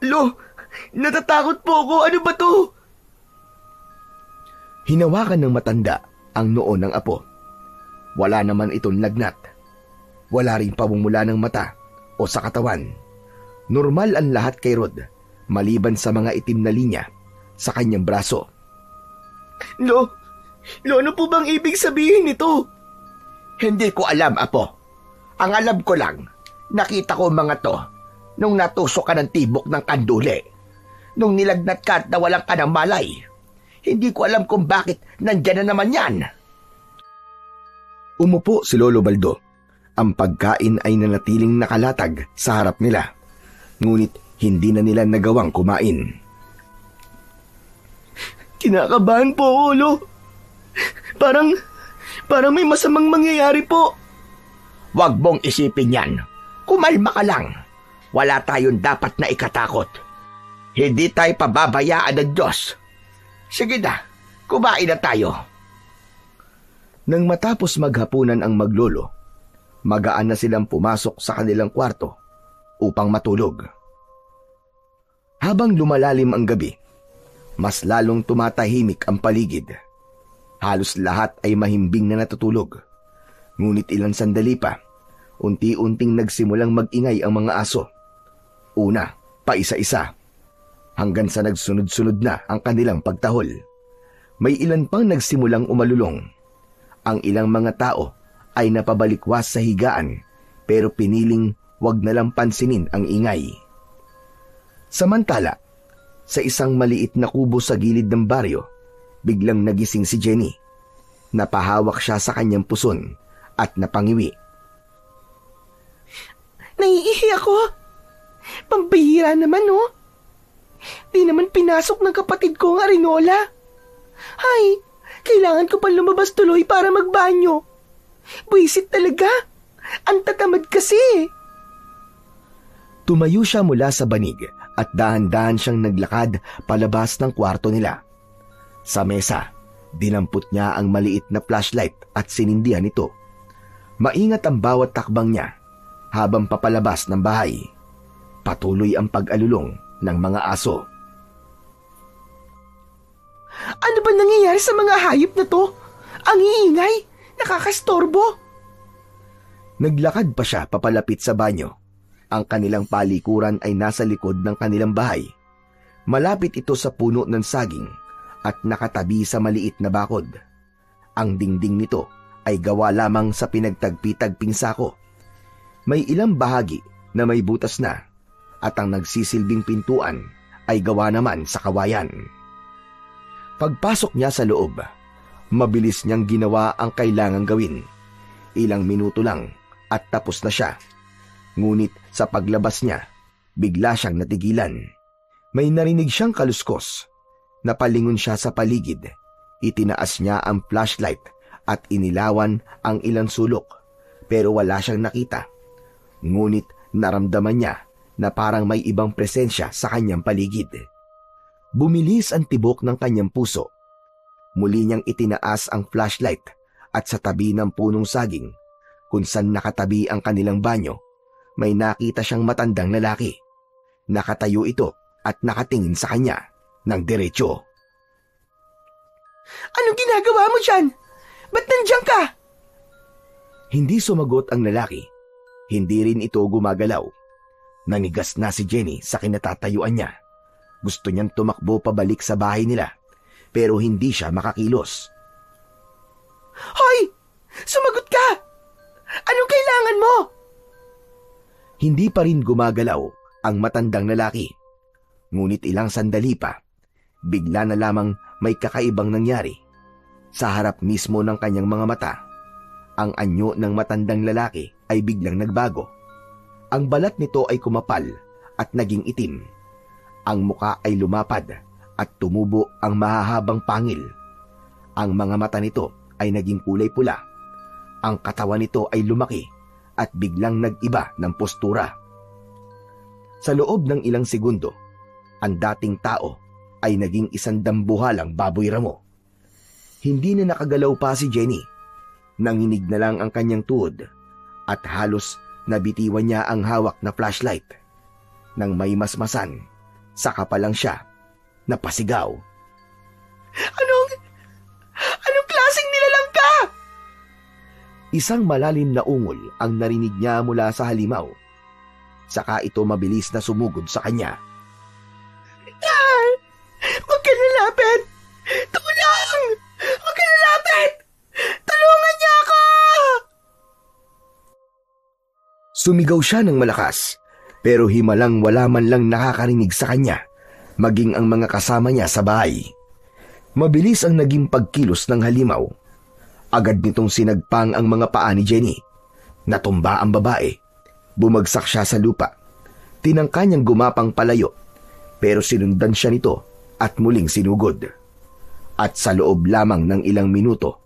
Lo, natatakot po ako. Ano ba to? Hinawakan ng matanda ang noo ng apo. Wala naman itong lagnat. Wala ring pamumula ng mata o sa katawan. Normal ang lahat kay Rod, maliban sa mga itim na linya sa kanyang braso. Lo, ano po bang ibig sabihin nito? Hindi ko alam, apo. Ang alam ko lang, nakita ko mga to nung natusok ka ng tibok ng kanduli. Nung nilagnat ka at nawalan ka ng malay. Hindi ko alam kung bakit nandyan na naman yan. Umupo si Lolo Baldo. Ang pagkain ay nanatiling nakalatag sa harap nila. Ngunit hindi na nila nagawang kumain. Kinakabahan po ako, Lo. Parang may masamang mangyayari po. Huwag mong isipin yan. Kumalma ka lang. Wala tayong dapat na ikatakot. Hindi tayo pababayaan ng Diyos. Sige na, kumain na tayo. Nang matapos maghapunan ang maglolo, magaan na silang pumasok sa kanilang kwarto upang matulog. Habang lumalalim ang gabi, mas lalong tumatahimik ang paligid. Halos lahat ay mahimbing na natutulog. Ngunit ilang sandali pa, unti-unting nagsimulang mag-ingay ang mga aso. Una, paisa-isa, hanggang sa nagsunod-sunod na ang kanilang pagtahol. May ilan pang nagsimulang umalulong. Ang ilang mga tao ay napabalikwas sa higaan pero piniling wag na lang pansinin ang ingay. Samantala, sa isang maliit na kubo sa gilid ng baryo, biglang nagising si Jenny. Napahawak siya sa kanyang puson at napangiwi. Naiihi ako. Pambihira naman, oh. Di naman pinasok ng kapatid ko ang Arinola. Ay, kailangan ko pa lumabas tuloy para magbanyo. Buisit talaga. Ang tatamad kasi. Tumayo siya mula sa banig at dahan-dahan siyang naglakad palabas ng kwarto nila. Sa mesa, dinampot niya ang maliit na flashlight at sinindihan ito. Maingat ang bawat takbang niya habang papalabas ng bahay. Patuloy ang pag-alulong ng mga aso. Ano ba nangyayari sa mga hayop na to? Ang iingay, nakakastorbo. Naglakad pa siya papalapit sa banyo. Ang kanilang palikuran ay nasa likod ng kanilang bahay. Malapit ito sa puno ng saging at nakatabi sa maliit na bakod. Ang dingding nito ay gawa lamang sa pinagtagpi-tagping sako. May ilang bahagi na may butas na at ang nagsisilbing pintuan ay gawa naman sa kawayan. Pagpasok niya sa loob, mabilis niyang ginawa ang kailangang gawin. Ilang minuto lang at tapos na siya. Ngunit sa paglabas niya, bigla siyang natigilan. May narinig siyang kaluskos. Napalingon siya sa paligid. Itinaas niya ang flashlight at inilawan ang ilang sulok. Pero wala siyang nakita. Ngunit naramdaman niya na parang may ibang presensya sa kanyang paligid. Bumilis ang tibok ng kanyang puso. Muli niyang itinaas ang flashlight at sa tabi ng punong saging, kung saan nakatabi ang kanilang banyo, may nakita siyang matandang lalaki. Nakatayo ito at nakatingin sa kanya ng diretsyo. Anong ginagawa mo dyan? Ba't nandiyan ka? Hindi sumagot ang lalaki. Hindi rin ito gumagalaw. Nanigas na si Jenny sa kinatatayuan niya. Gusto niyang tumakbo pabalik sa bahay nila, pero hindi siya makakilos. Hoy! Sumagot ka! Anong kailangan mo? Hindi pa rin gumagalaw ang matandang lalaki. Ngunit ilang sandali pa, bigla na lamang may kakaibang nangyari. Sa harap mismo ng kanyang mga mata, ang anyo ng matandang lalaki ay biglang nagbago. Ang balat nito ay kumapal at naging itim. Ang muka ay lumapad at tumubo ang mahahabang pangil. Ang mga mata nito ay naging kulay pula. Ang katawan nito ay lumaki at biglang nag-iba ng postura. Sa loob ng ilang segundo, ang dating tao ay naging isang dambuhalang baboy ramo. Hindi na nakagalaw pa si Jenny. Nanginig na lang ang kanyang tuhod at halos nabitiwan niya ang hawak na flashlight. Nang may masmasan, saka pa lang siya napasigaw. Anong klaseng nilalang ka? Isang malalim na ungol ang narinig niya mula sa halimaw. Saka ito mabilis na sumugod sa kanya. Huwag ka nalapit! Tulong! Huwag ka nalapit! Tulungan niya ako! Sumigaw siya ng malakas, pero himalang wala man lang nakakarinig sa kanya, maging ang mga kasama niya sa bahay. Mabilis ang naging pagkilos ng halimaw. Agad nitong sinagpang ang mga paa ni Jenny. Natumba ang babae. Bumagsak siya sa lupa. Tinangka niyang gumapang palayo, pero sinundan siya nito at muling sinugod. At sa loob lamang ng ilang minuto,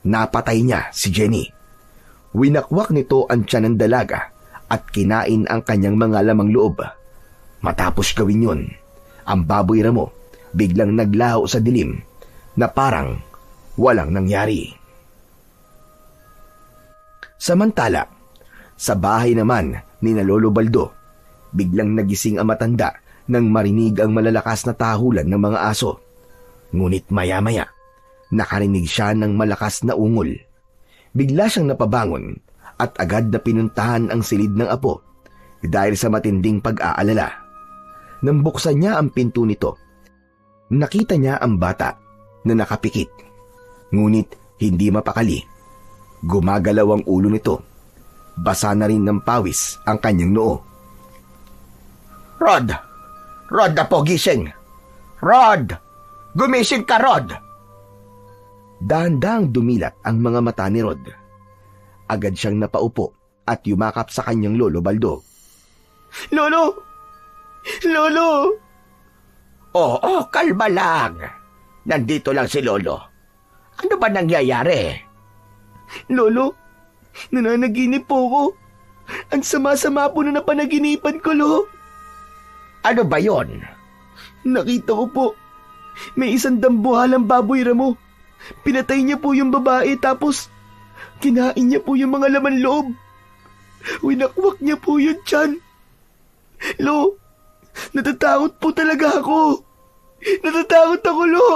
Napatay niya si Jenny. Winakwak nito ang tiyan ng dalaga at kinain ang kanyang mga lamang loob. Matapos gawin yun, ang baboy ramo biglang naglaho sa dilim na parang walang nangyari. Samantala, sa bahay naman ni na Lolo Baldo, biglang nagising ang matanda nang marinig ang malalakas na tahulan ng mga aso. Ngunit maya-maya, nakarinig siya ng malakas na ungol. Bigla siyang napabangon at agad na pinuntahan ang silid ng apo dahil sa matinding pag-aalala. Nang buksan niya ang pinto nito, nakita niya ang bata na nakapikit. Ngunit hindi mapakali. Gumagalaw ang ulo nito. Basa na rin ng pawis ang kanyang noo. Rod! Rod na po, gising! Rod! Gumising ka, Rod! Dahan-dahang dumilat ang mga mata ni Rod. Agad siyang napaupo at yumakap sa kanyang lolo Baldo. Lolo! Lolo! Oo, kalma lang. Nandito lang si Lolo. Ano ba nangyayari? Lolo, nananaginip po ako. Ang sama-sama po na napanaginipan ko, Lo. Ano ba yon? Nakita ko po, may isang dambuhalang baboy ramo. Pinatay niya po yung babae tapos kinain niya po yung mga laman loob. Winakwak niya po yung tiyan. Lo, natatakot po talaga ako. Natatakot ako, Lo.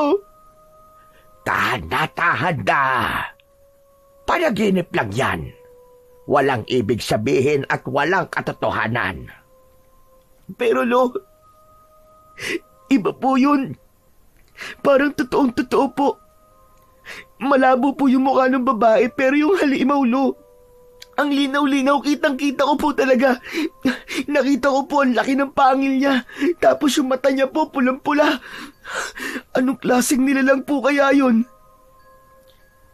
Tahan na. Panaginip lang yan. Walang ibig sabihin at walang katotohanan. Pero, Lo, iba po yun. Parang totoong-totoo po. Malabo po yung mukha ng babae pero yung halimaw, Lo. Ang linaw-linaw, kitang-kita ko po talaga. Nakita ko po ang laki ng pangil niya. Tapos yung mata niya po pulang-pula. Anong klaseng nilalang po kaya yun?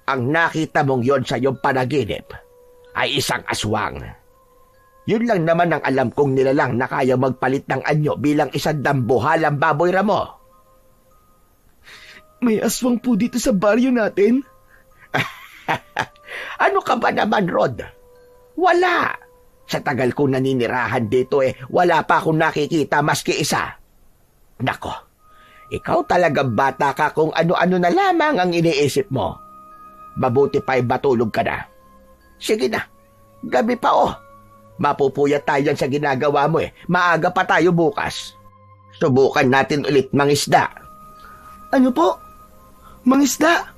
Ang nakita mong yon sa iyong panaginip ay isang aswang. Yun lang naman ang alam kong nilalang na kaya magpalit ng anyo bilang isang dambuhalang baboy ramo. May aswang po dito sa baryo natin? Ano ka ba naman, Rod? Wala. Sa tagal kong naninirahan dito wala pa akong nakikita maski isa. Nako, ikaw talagang bata ka kung ano-ano na lamang ang iniisip mo. Mabuti pa'y matulog ka na. Sige na, gabi pa Mapupuyat tayo sa ginagawa mo Maaga pa tayo bukas. Subukan natin ulit mangisda. Ano po? Mangisda?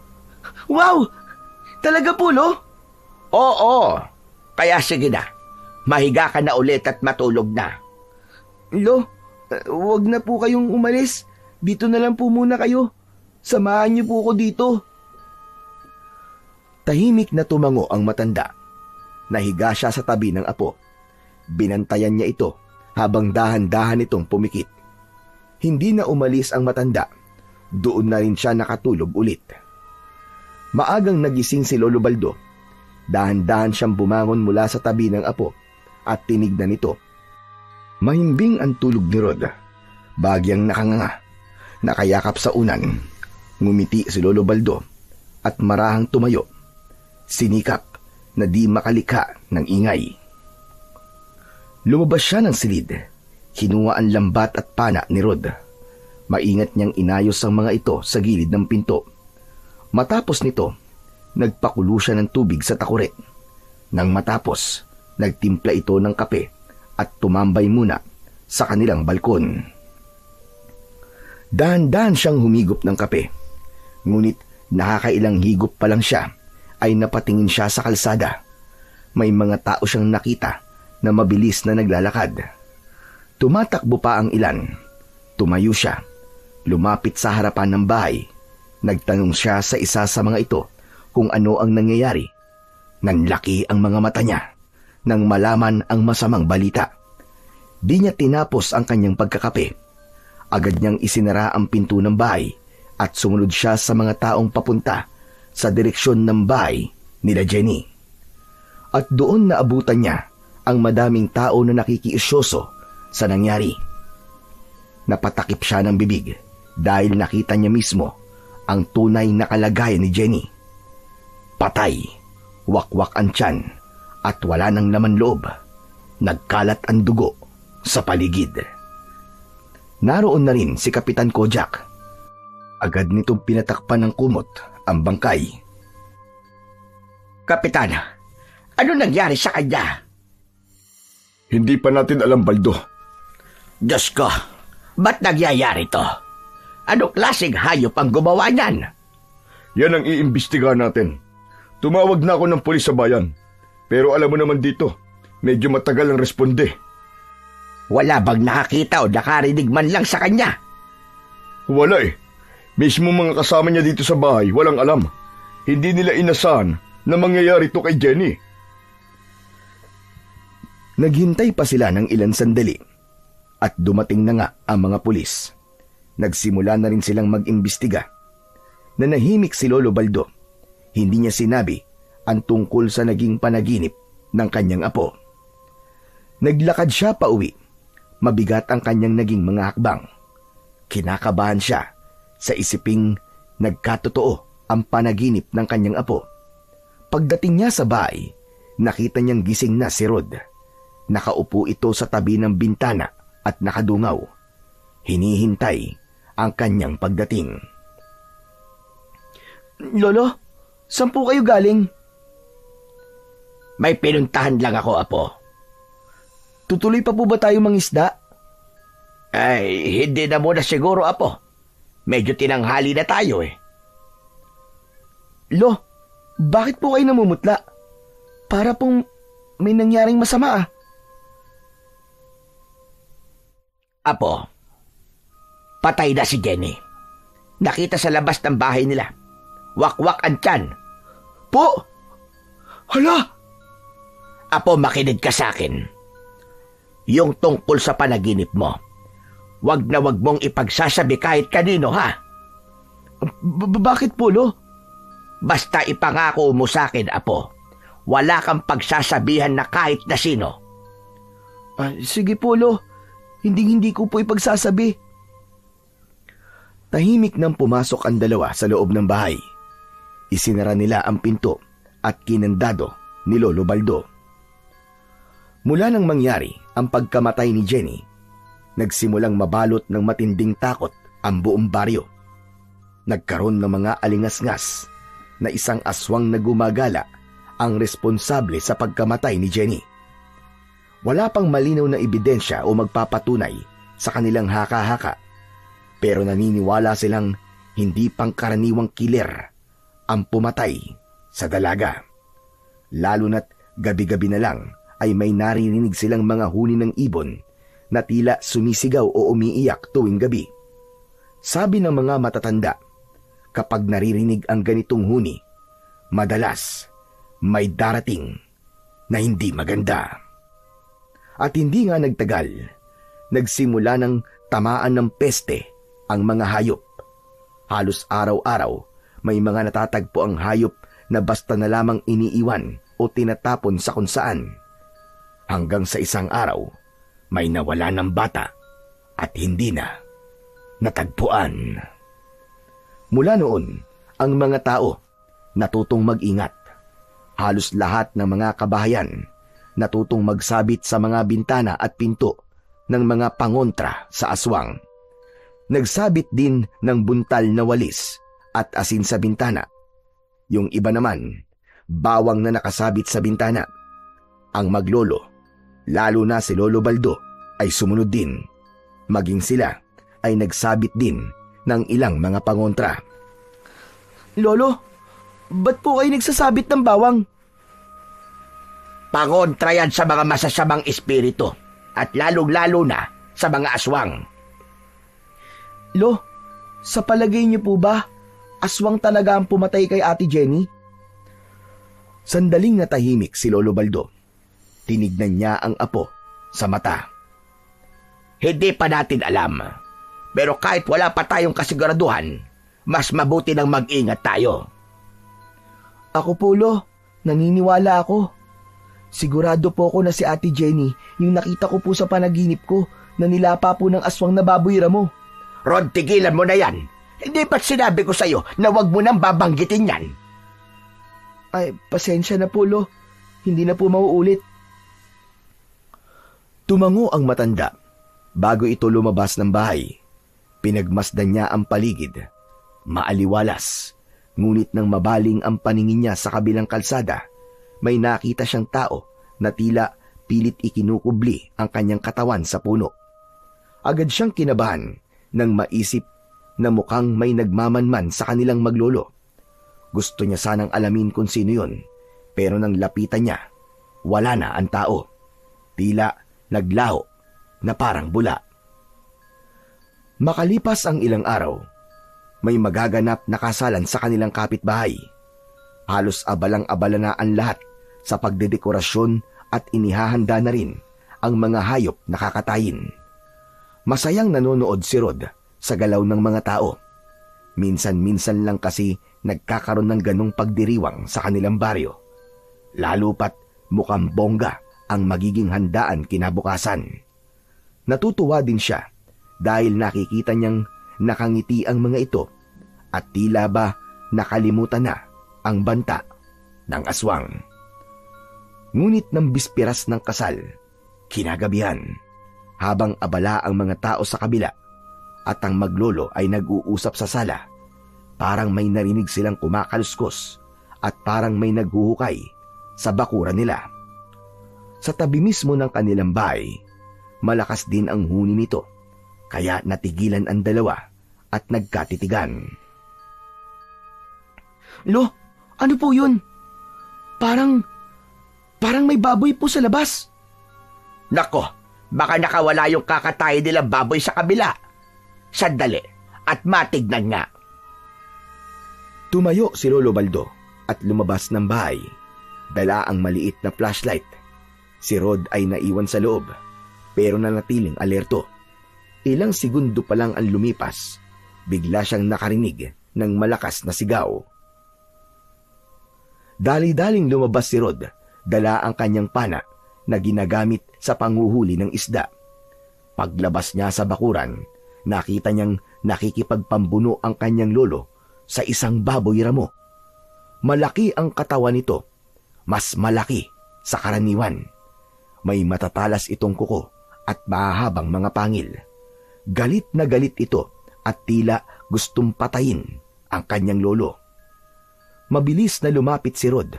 Wow! Talaga po, Lo? Oo. Kaya sige na. Mahiga ka na ulit at matulog na. Lo, wag na po kayong umalis. Dito na lang po muna kayo. Samahan niyo po ako dito. Tahimik na tumango ang matanda. Nahiga siya sa tabi ng apo. Binantayan niya ito habang dahan-dahan itong pumikit. Hindi na umalis ang matanda. Doon na rin siya nakatulog ulit. Maagang nagising si Lolo Baldo. Dahan-dahan siyang bumangon mula sa tabi ng apo at tinignan ito. Mahimbing ang tulog ni Rod. Bagyang nakanganga. Nakayakap sa unan. Ngumiti si Lolo Baldo at marahang tumayo. Sinikap na di makalikha ng ingay. Lumabas siya ng silid. Kinuha ang lambat at pana ni Rod. Maingat niyang inayos ang mga ito sa gilid ng pinto. Matapos nito, nagpakulo siya ng tubig sa takuret. Nang matapos, nagtimpla ito ng kape at tumambay muna sa kanilang balkon. Dahan-dahan siyang humigop ng kape. Ngunit nakakailang higop pa lang siya ay napatingin siya sa kalsada. May mga tao siyang nakita na mabilis na naglalakad. Tumatakbo pa ang ilan. Tumayo siya. Lumapit sa harapan ng bahay. Nagtanong siya sa isa sa mga ito kung ano ang nangyayari. Nanlaki ang mga mata niya nang malaman ang masamang balita. Di niya tinapos ang kanyang pagkakape. Agad niyang isinara ang pinto ng bahay at sumunod siya sa mga taong papunta sa direksyon ng bahay nila Jenny. At doon naabutan niya ang madaming tao na nakikiisyoso sa nangyari. Napatakip siya ng bibig dahil nakita niya mismo ang tunay na kalagayan ni Jenny. Patay, wakwak ang tiyan, at wala nang laman loob. Nagkalat ang dugo sa paligid. Naroon na rin si Kapitan Kojak. Agad nitong pinatakpan ng kumot ang bangkay. Kapitan, ano nangyari sa kanya? Hindi pa natin alam, Baldo. Diyos ko, ba't nagyayari to? Ano klaseng hayop ang gumawa niyan? Yan ang iimbestiga natin. Tumawag na ako ng pulis sa bayan. Pero alam mo naman dito, medyo matagal ang responde. Wala bang nakakita o nakarinig man lang sa kanya? Wala eh. Mismo mga kasama niya dito sa bahay, walang alam. Hindi nila inasahan na mangyayari to kay Jenny. Naghintay pa sila ng ilan sandali at dumating na nga ang mga pulis. Nagsimula na rin silang mag-imbestiga. Nanahimik si Lolo Baldo. Hindi niya sinabi ang tungkol sa naging panaginip ng kanyang apo. Naglakad siya pa uwi. Mabigat ang kanyang naging mga hakbang. Kinakabahan siya sa isiping nagkatotoo ang panaginip ng kanyang apo. Pagdating niya sa bahay, nakita niyang gising na si Rod. Nakaupo ito sa tabi ng bintana at nakadungaw. Hinihintay ang kanyang pagdating. Lolo, saan po kayo galing? May pinuntahan lang ako, apo. Tutuloy pa po ba tayo mangisda? Ay, hindi na muna siguro, apo. Medyo tinanghali na tayo eh. Lo, bakit po kayo namumutla? Para pong may nangyaring masama ah. Apo, patay na si Jenny. Nakita sa labas ng bahay nila. Wakwak ang tiyan. Po! Hala! Apo, makinig ka sa akin. Yung tungkol sa panaginip mo, wag na wag mong ipagsasabi kahit kanino, ha? Bakit po, Lo? Basta ipangako mo sa akin, Apo. Wala kang pagsasabihan na kahit na sino. Sige po, Lo. Hindi ko po ipagsasabi. Tahimik nang pumasok ang dalawa sa loob ng bahay. Isinara nila ang pinto at kinandado ni Lolo Baldo. Mula nang mangyari ang pagkamatay ni Jenny, nagsimulang mabalot ng matinding takot ang buong baryo. Nagkaroon ng mga alingas-ngas na isang aswang na gumagala ang responsable sa pagkamatay ni Jenny. Wala pang malinaw na ebidensya o magpapatunay sa kanilang haka-haka, pero naniniwala silang hindi pangkaraniwang kiler ang pumatay sa dalaga. Lalo na't gabi-gabi na lang ay may naririnig silang mga huni ng ibon na tila sumisigaw o umiiyak tuwing gabi. Sabi ng mga matatanda, kapag naririnig ang ganitong huni, madalas may darating na hindi maganda. At hindi nga nagtagal, nagsimula ng tamaan ng peste ang mga hayop. Halos araw-araw may mga natatagpo ang hayop na basta na lamang iniiwan o tinatapon sa kung saan. Hanggang sa isang araw, may nawala ng bata at hindi na natagpuan. Mula noon, ang mga tao natutong mag-ingat. Halos lahat ng mga kabahayan natutong magsabit sa mga bintana at pinto ng mga pangontra sa aswang. Nagsabit din ng buntal na walis at asin sa bintana. Yung iba naman, bawang na nakasabit sa bintana. Ang maglolo, lalo na si Lolo Baldo, ay sumunod din. Maging sila ay nagsabit din ng ilang mga pangontra. Lolo, ba't po kayo nagsasabit ng bawang? Pangontra yan sa mga masasamang espiritu at lalong-lalo na sa mga aswang. Lo, sa palagay niyo po ba, aswang talaga ang pumatay kay Ate Jenny? Sandaling natahimik si Lolo Baldo. Tinignan niya ang apo sa mata. Hindi pa natin alam. Pero kahit wala pa tayong kasiguraduhan, mas mabuti nang mag-ingat tayo. Ako po, Lo, naniniwala ako. Sigurado po ako na si Ate Jenny yung nakita ko po sa panaginip ko na nilapa po ng aswang na baboy ramo. Rod, tigilan mo na yan. Hindi ba't sinabi ko sa'yo na wag mo nang babanggitin yan? Ay, pasensya na po, Lo. Hindi na po mauulit. Tumango ang matanda. Bago ito lumabas ng bahay, pinagmasdan niya ang paligid. Maaliwalas, ngunit nang mabaling ang paningin niya sa kabilang kalsada, may nakita siyang tao na tila pilit ikinukubli ang kanyang katawan sa puno. Agad siyang kinabahan nang maisip na mukhang may nagmamanman sa kanilang maglolo. Gusto niya sanang alamin kung sino yun, pero nang lapitan niya, wala na ang tao. Tila naglaho na parang bula. Makalipas ang ilang araw, may magaganap na kasalan sa kanilang kapitbahay. Halos abalang-abala na ang lahat sa pagdedekorasyon at inihahanda na rin ang mga hayop na kakatayin. Masayang nanonood si Rod sa galaw ng mga tao. Minsan-minsan lang kasi nagkakaroon ng ganong pagdiriwang sa kanilang baryo. Lalo pat mukhang bongga ang magiging handaan kinabukasan. Natutuwa din siya dahil nakikita niyang nakangiti ang mga ito at tila ba nakalimutan na ang banta ng aswang. Ngunit ng bispiras ng kasal, kinagabihan, habang abala ang mga tao sa kabila at ang maglolo ay nag-uusap sa sala, parang may narinig silang kumakaluskos at parang may naghuhukay sa bakuran nila. Sa tabi mismo ng kanilang bahay, malakas din ang huni nito, kaya natigilan ang dalawa at nagkatitigan. Lo, ano po yun? Parang may baboy po sa labas. Nako, baka nakawala yung kakatay nilang baboy sa kabila. Sandali, at matignan nga. Tumayo si Lolo Baldo at lumabas ng bahay. Dala ang maliit na flashlight. Si Rod ay naiwan sa loob, pero nanatiling alerto. Ilang segundo pa lang ang lumipas, bigla siyang nakarinig ng malakas na sigaw. Dali-daling lumabas si Rod, dala ang kanyang pana na ginagamit sa panghuhuli ng isda. Paglabas niya sa bakuran, nakita niyang nakikipagpambuno ang kanyang lolo sa isang baboy ramo. Malaki ang katawan nito, mas malaki sa karaniwan. May matatalas itong kuko at mahahabang mga pangil. Galit na galit ito at tila gustong patayin ang kanyang lolo. Mabilis na lumapit si Rod.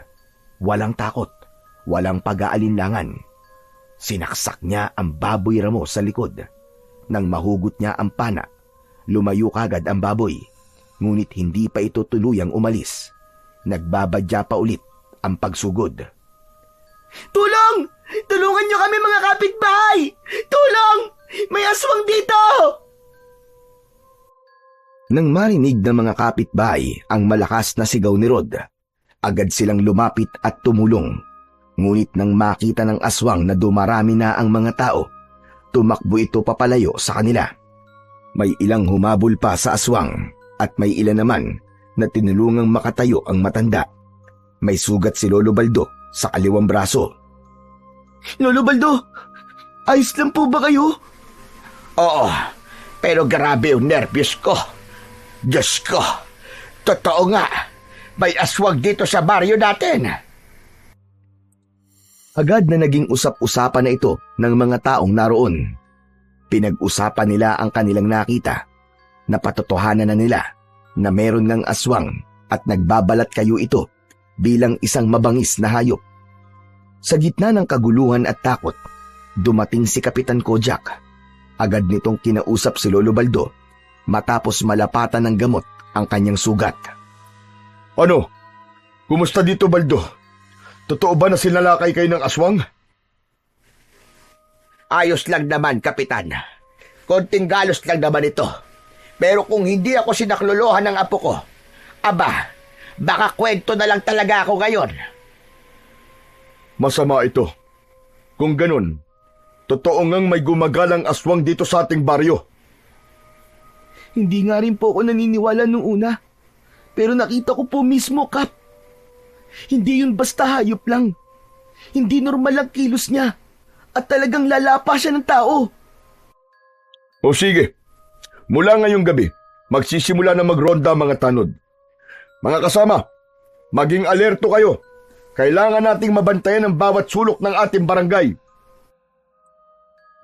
Walang takot, walang pag-aalinlangan. Sinaksak niya ang baboy ramo sa likod. Nang mahugot niya ang pana, lumayo kagad ang baboy. Ngunit hindi pa ito tuluyang umalis. Nagbabadya pa ulit ang pagsugod. Tulong! Tulungan niyo kami mga kapitbahay! Tulong! May aswang dito! Nang marinig ng mga kapitbahay ang malakas na sigaw ni Rod, agad silang lumapit at tumulong. Ngunit nang makita ng aswang na dumarami na ang mga tao, tumakbo ito papalayo sa kanila. May ilang humabol pa sa aswang at may ilan naman na tinulungang makatayo ang matanda. May sugat si Lolo Baldo sa kaliwang braso. Lolo Baldo, ayos lang po ba kayo? Oo, pero grabe yung nervyos ko. Diyos ko, totoo nga, may aswang dito sa baryo natin. Agad na naging usap-usapan na ito ng mga taong naroon. Pinag-usapan nila ang kanilang nakita. Napatotohanan na nila na meron ng aswang at nagbabalat kayo ito bilang isang mabangis na hayop. Sa gitna ng kaguluhan at takot, dumating si Kapitan Kojak. Agad nitong kinausap si Lolo Baldo matapos malapatan ng gamot ang kanyang sugat. Ano? Kumusta dito, Baldo? Totoo ba na sinalakay kayo ng aswang? Ayos lang naman, Kapitan. Konting galos lang naman ito. Pero kung hindi ako sinaklolohan ng apo ko, aba, baka kwento na lang talaga ako ngayon. Masama ito. Kung ganun, totoo ngang may gumagalang aswang dito sa ating baryo. Hindi nga rin po ako naniniwala nung una. Pero nakita ko po mismo, Kap. Hindi yun basta hayop lang. Hindi normal ang kilos niya. At talagang lalapa siya ng tao. O sige, mula ngayong gabi, magsisimula na magronda mga tanod. Mga kasama, maging alerto kayo. Kailangan nating mabantayan ang bawat sulok ng ating barangay.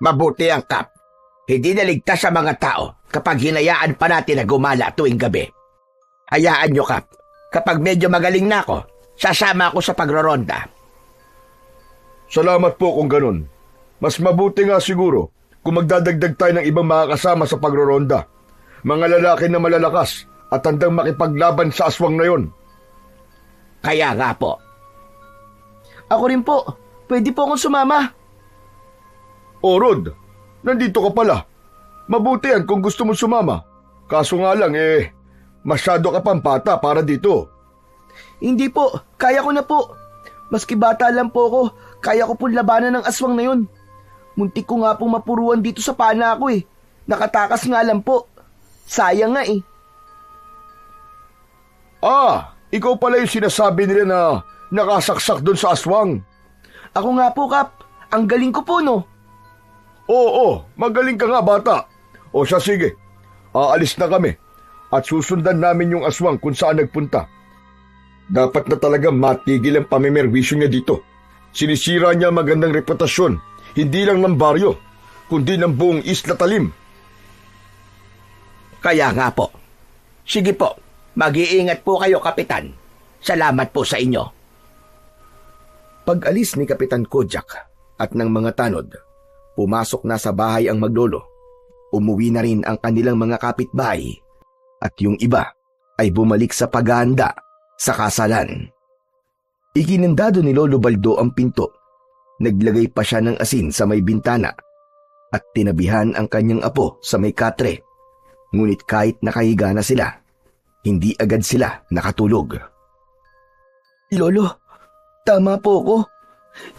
Mabuti ang Kap. Hindi naligtas sa mga tao kapag hinayaan pa natin na gumala tuwing gabi. Hayaan nyo, Kap. Kapag medyo magaling na ako, sasama ako sa pagroronda. Salamat po kung ganun. Mas mabuti nga siguro kung magdadagdag tayo ng ibang mga kasama sa pagroronda. Mga lalaki na malalakas at handang makipaglaban sa aswang na yon. Kaya nga po. Ako rin po. Pwede po akong sumama. O Rod, nandito ka pala. Mabuti yan kung gusto mo sumama. Kaso nga lang masyado ka pang bata para dito. Hindi po. Kaya ko na po. Maski bata lang po ako, kaya ko pong labanan ng aswang na yun. Muntik ko nga pong mapuruan dito sa pana ko eh. Nakatakas nga lang po. Sayang nga eh. Ikaw pala yung sinasabi nila na nakasaksak doon sa aswang. Ako nga po, Kap. Ang galing ko po, no? Oo, magaling ka nga bata. O siya sige, aalis na kami at susundan namin yung aswang kung saan nagpunta. Dapat na talaga matigil ang pamimerwisyo niya dito. Sinisira niya magandang reputasyon, hindi lang ng baryo, kundi ng buong Isla Talim. Kaya nga po. Sige po, mag-iingat po kayo, Kapitan. Salamat po sa inyo. Pag-alis ni Kapitan Kojak at ng mga tanod, pumasok na sa bahay ang maglolo. Umuwi na rin ang kanilang mga kapitbahay at yung iba ay bumalik sa paghahanda sa kasalan. Ikinandado ni Lolo Baldo ang pinto. Naglagay pa siya ng asin sa may bintana at tinabihan ang kanyang apo sa may katre. Ngunit kahit nakahiga na sila, hindi agad sila nakatulog. Lolo, tama po ako.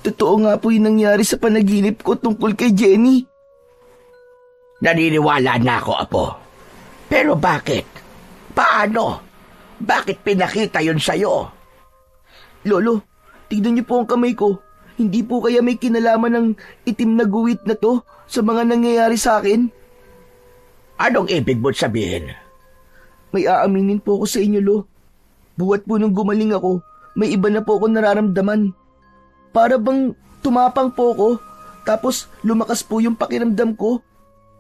Totoo nga po yung nangyari sa panaginip ko tungkol kay Jenny. Naniniwala na ako, Apo. Pero bakit? Paano? Bakit pinakita yun sa'yo? Lolo, tignan niyo po ang kamay ko. Hindi po kaya may kinalaman ng itim na guwit na to sa mga nangyayari sa akin? Anong ibig mo sabihin? May aaminin po ako sa inyo, Lo. Buwat po nung gumaling ako, may iba na po ako nararamdaman. Para bang tumapang po ako, tapos lumakas po yung pakiramdam ko.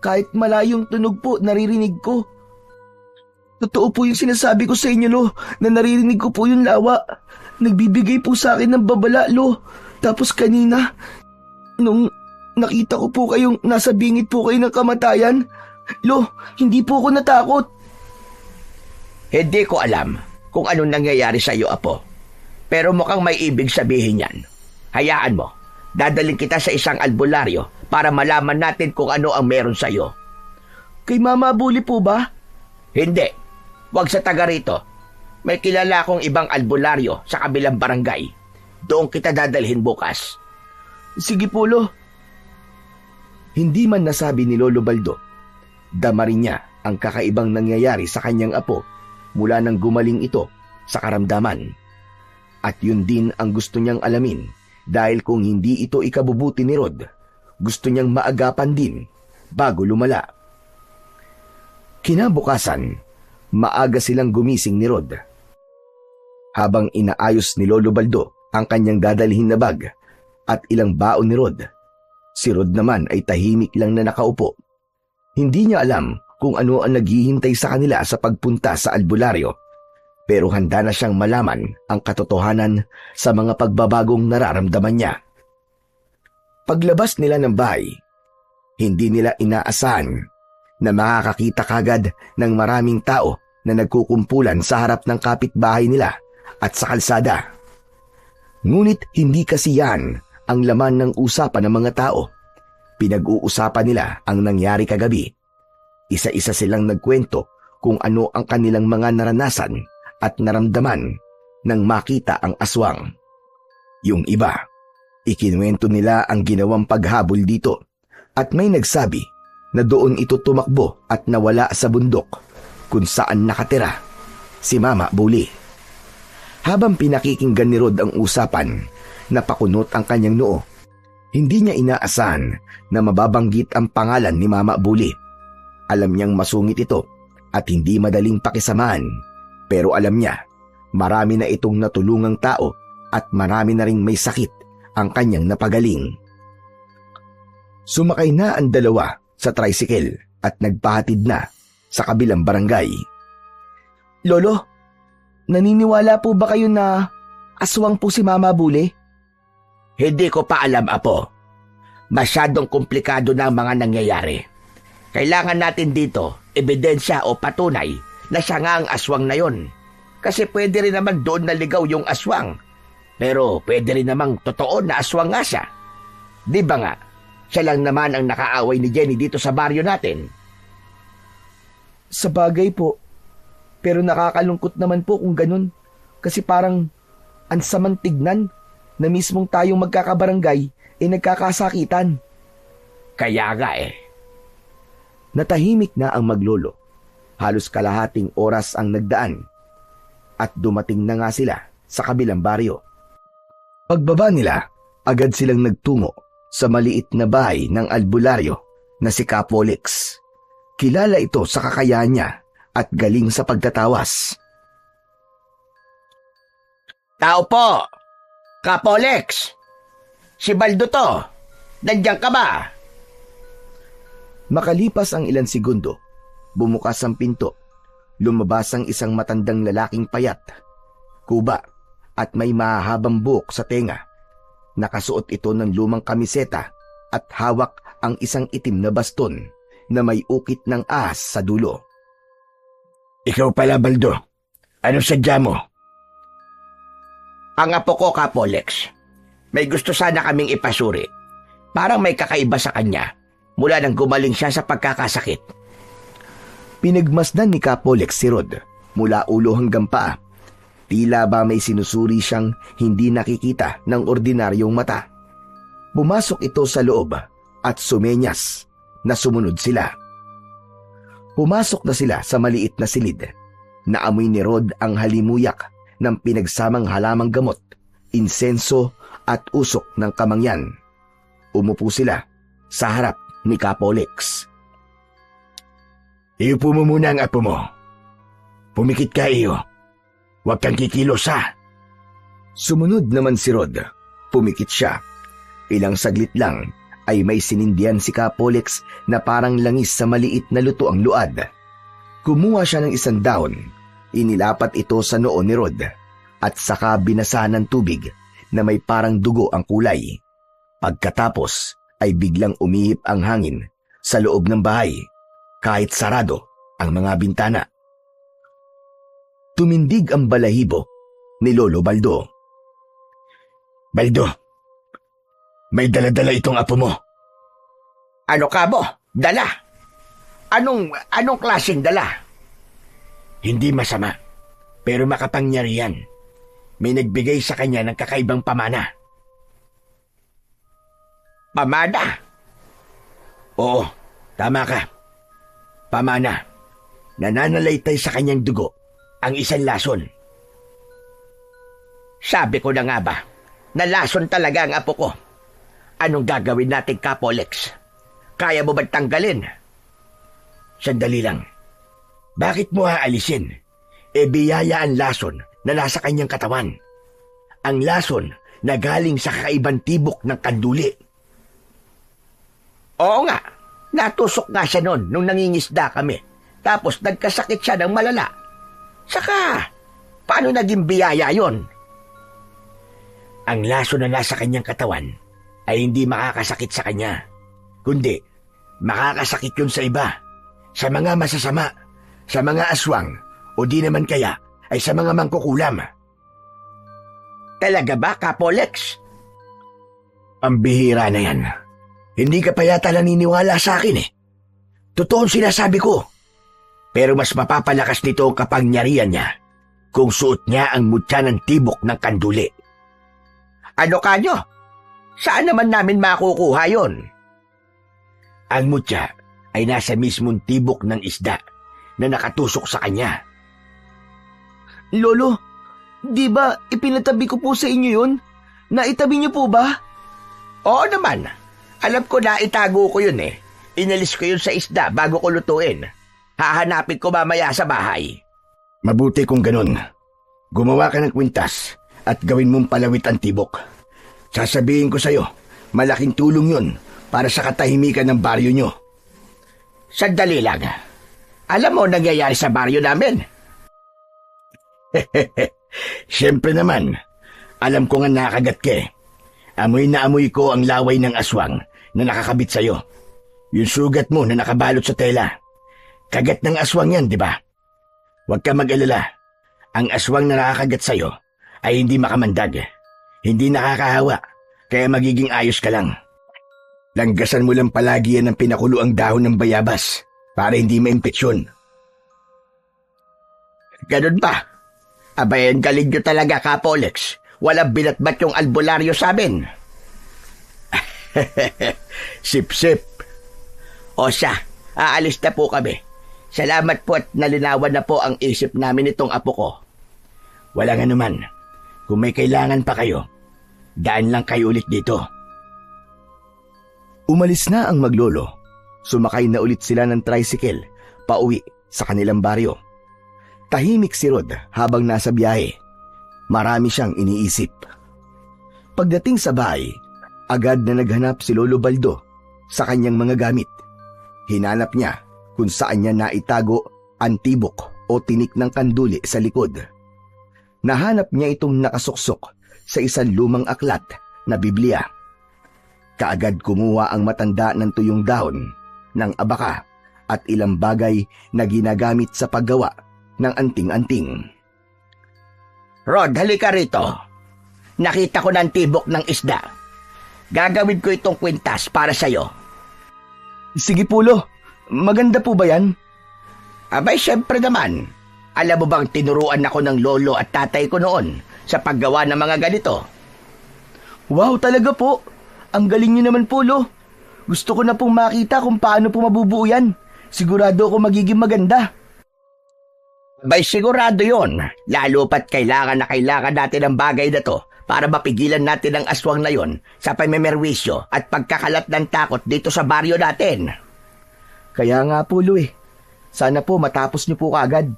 Kahit malayong tunog po, naririnig ko. Totoo po yung sinasabi ko sa inyo, Lo, na naririnig ko po yung lawa. Nagbibigay po sa akin ng babala, Lo. Tapos kanina, nung nakita ko po kayong nasa bingit po kayo ng kamatayan, Lo, hindi po ako natakot. Hindi ko alam kung anong nangyayari sa iyo, Apo. Pero mukhang may ibig sabihin yan. Hayaan mo, dadaling kita sa isang albularyo para malaman natin kung ano ang meron sa iyo. Kay Mama Bully po ba? Hindi. Huwag sa taga rito. May kilala akong ibang albularyo sa kabilang barangay. Doon kita dadalhin bukas. Sige po, Lo. Hindi man nasabi ni Lolo Baldo, dama rin niya ang kakaibang nangyayari sa kanyang apo mula nang gumaling ito sa karamdaman. At yun din ang gusto niyang alamin dahil kung hindi ito ikabubuti ni Rod, gusto niyang maagapan din bago lumala. Kinabukasan, maaga silang gumising ni Rod. Habang inaayos ni Lolo Baldo ang kanyang dadalhin na bag at ilang baon ni Rod, si Rod naman ay tahimik lang na nakaupo. Hindi niya alam kung ano ang naghihintay sa kanila sa pagpunta sa albularyo, pero handa na siyang malaman ang katotohanan sa mga pagbabagong nararamdaman niya. Paglabas nila ng bahay, hindi nila inaasahan na makakakita kagad ng maraming tao na nagkukumpulan sa harap ng kapitbahay nila at sa kalsada. Ngunit hindi kasi yan ang laman ng usapan ng mga tao. Pinag-uusapan nila ang nangyari kagabi. Isa-isa silang nagkwento kung ano ang kanilang mga naranasan at naramdaman nang makita ang aswang. Yung iba, ikinuwento nila ang ginawang paghabol dito at may nagsabi na doon ito tumakbo at nawala sa bundok kung saan nakatira si Mama Bully. Habang pinakikinggan ni Rod ang usapan, napakunot ang kanyang noo. Hindi niya inaasahan na mababanggit ang pangalan ni Mama Bully. Alam niyang masungit ito at hindi madaling pakisamahan, pero alam niya marami na itong natulungang tao at marami na ring may sakit ang kanyang napagaling. Sumakay na ang dalawa sa tricycle at nagpahatid na sa kabilang barangay. Lolo, naniniwala po ba kayo na aswang po si Mama Bule? Hindi ko pa alam, Apo. Masyadong komplikado na ang mga nangyayari. Kailangan natin dito ebidensya o patunay na siya nga ang aswang na yon. Kasi pwede rin naman doon naligaw yung aswang. Pero pwede rin namang totoo na aswang nga siya. Di ba nga, siya lang naman ang nakaaway ni Jenny dito sa baryo natin. Sa bagay po, pero nakakalungkot naman po kung ganun. Kasi parang ansamang tignan na mismong tayong magkakabarangay nagkakasakitan. Kaya nga eh. Natahimik na ang maglolo. Halos kalahating oras ang nagdaan at dumating na nga sila sa kabilang baryo. Pagbaba nila, agad silang nagtungo sa maliit na bahay ng albularyo na si Capolex. Kilala ito sa kakayahan niya at galing sa pagtatawas. Tao po! Capolex! Si Baldo to! Nandiyan ka ba? Makalipas ang ilang segundo, bumukas ang pinto. Lumabas ang isang matandang lalaking payat, kuba at may mahahabang buhok sa tenga. Nakasuot ito ng lumang kamiseta at hawak ang isang itim na baston na may ukit ng ahas sa dulo. Ikaw pala, Baldo. Ano sadya mo? Ang apo ko, Capolex. May gusto sana kaming ipasuri. Parang may kakaiba sa kanya mula nang gumaling siya sa pagkakasakit. Pinagmasdan ni Capolex si Rod mula ulo hanggang paa. Tila ba may sinusuri siyang hindi nakikita ng ordinaryong mata. Pumasok ito sa loob at sumenyas na sumunod sila. Pumasok na sila sa maliit na silid. Naamoy ni Rod ang halimuyak ng pinagsamang halamang gamot, insenso at usok ng kamangyan. Umupo sila sa harap ni Capolex. Iupo mo muna ang apo mo. Pumikit ka, iyo. Huwag kang kikilos, ha? Sumunod naman si Rod. Pumikit siya. Ilang saglit lang ay may sinindihan si Capolex na parang langis sa maliit na luto ang luad. Kumuha siya ng isang dahon. Inilapat ito sa noo ni Rod at saka binasahan ng tubig na may parang dugo ang kulay. Pagkatapos ay biglang umihip ang hangin sa loob ng bahay kahit sarado ang mga bintana. Tumindig ang balahibo ni Lolo Baldo. Baldo, may dala-dala itong apo mo. Ano ka mo? Dala? Anong klaseng dala? Hindi masama, pero makapangyarihan. May nagbigay sa kanya ng kakaibang pamana. Pamana? Oo, tama ka. Pamana. Nananalaytay sa kanyang dugo ang isang lason. Sabi ko na nga ba, na lason talaga ang apo ko. Anong gagawin natin, Capolex? Kaya mo ba tanggalin? Sandali lang. Bakit mo aalisin? Biyaya ang lason na nasa kanyang katawan. Ang lason na galing sa kakaibang tibok ng kanduli. Oo nga, natusok nga siya noon nung nangingisda kami. Tapos nagkasakit siya ng malala. Saka, paano naging biyaya yon? Ang lason na nasa kanyang katawan ay hindi makakasakit sa kanya. Kundi, makakasakit yun sa iba. Sa mga masasama, sa mga aswang, o di naman kaya ay sa mga mangkukulam. Talaga ba, Capolex? Ang bihira na yan. Hindi ka pa yata naniniwala sa akin eh. Totoo ang sinasabi ko. Pero mas mapapalakas nito ang kapangyarihan niya kung suot niya ang mutya ng tibok ng kanduli. Ano kanyo? Saan naman namin makukuha yon? Ang mutya ay nasa mismong tibok ng isda na nakatusok sa kanya. Lolo, di ba ipinatabi ko po sa inyo yun? Naitabi niyo po ba? Oo naman. Alam ko na itago ko yun eh. Inalis ko yun sa isda bago ko lutuin. Hahanapin ko mamaya sa bahay. Mabuti kung ganun. Gumawa ka ng kwintas at gawin mong palawit ang tibok. Sasabihin ko sa'yo, malaking tulong yun para sa katahimikan ng baryo nyo. Sandali lang. Alam mo nangyayari sa baryo namin? Siyempre naman, alam ko nga nakagat ka eh. Amoy na amoy ko ang laway ng aswang na nakakabit sa'yo. Yung sugat mo na nakabalot sa tela. Kagat ng aswang yan, di ba? Huwag ka mag-alala. Ang aswang na nakakagat sa'yo ay hindi makamandag. Hindi nakakahawa, kaya magiging ayos ka lang. Langgasan mo lang palagi yan ng pinakulo ang dahon ng bayabas para hindi maimpetsyon. Ganun ba? Abay, ang galing nyo talaga, Kapolex. Walang binatbat yung albularyo sa amin. Sip-sip. O siya, aalis na po kami. Salamat po at nalinawan na po ang isip namin itong apo ko. Walang anuman. Kung may kailangan pa kayo, daan lang kayo ulit dito. Umalis na ang maglolo. Sumakay na ulit sila ng tricycle pauwi sa kanilang baryo. Tahimik si Rod habang nasa biyahe. Marami siyang iniisip. Pagdating sa bahay, agad na naghanap si Lolo Baldo sa kanyang mga gamit. Hinanap niya kung saan niya naitago ang tibok o tinik ng kanduli sa likod. Nahanap niya itong nakasuksok sa isang lumang aklat na Biblia. Kaagad kumuha ang matanda ng tuyong dahon ng abaka at ilang bagay na ginagamit sa paggawa ng anting-anting. Rod, halika rito. Nakita ko ng tibok ng isda. Gagawin ko itong kwintas para sa'yo. Sige po, Lo. Maganda po ba yan? Abay, syempre naman. Alam mo bang tinuruan ako ng lolo at tatay ko noon sa paggawa ng mga ganito? Wow, talaga po. Ang galing niyo naman po, Lo. Gusto ko na pong makita kung paano po mabubuo yan. Sigurado ako magiging maganda. Abay, sigurado yon. Lalo pat kailangan natin ng bagay na to para mapigilan natin ang aswang na yon sa pamimerwisyo at pagkakalat ng takot dito sa baryo natin. Kaya nga po, Lo eh. Sana po matapos niyo po kaagad.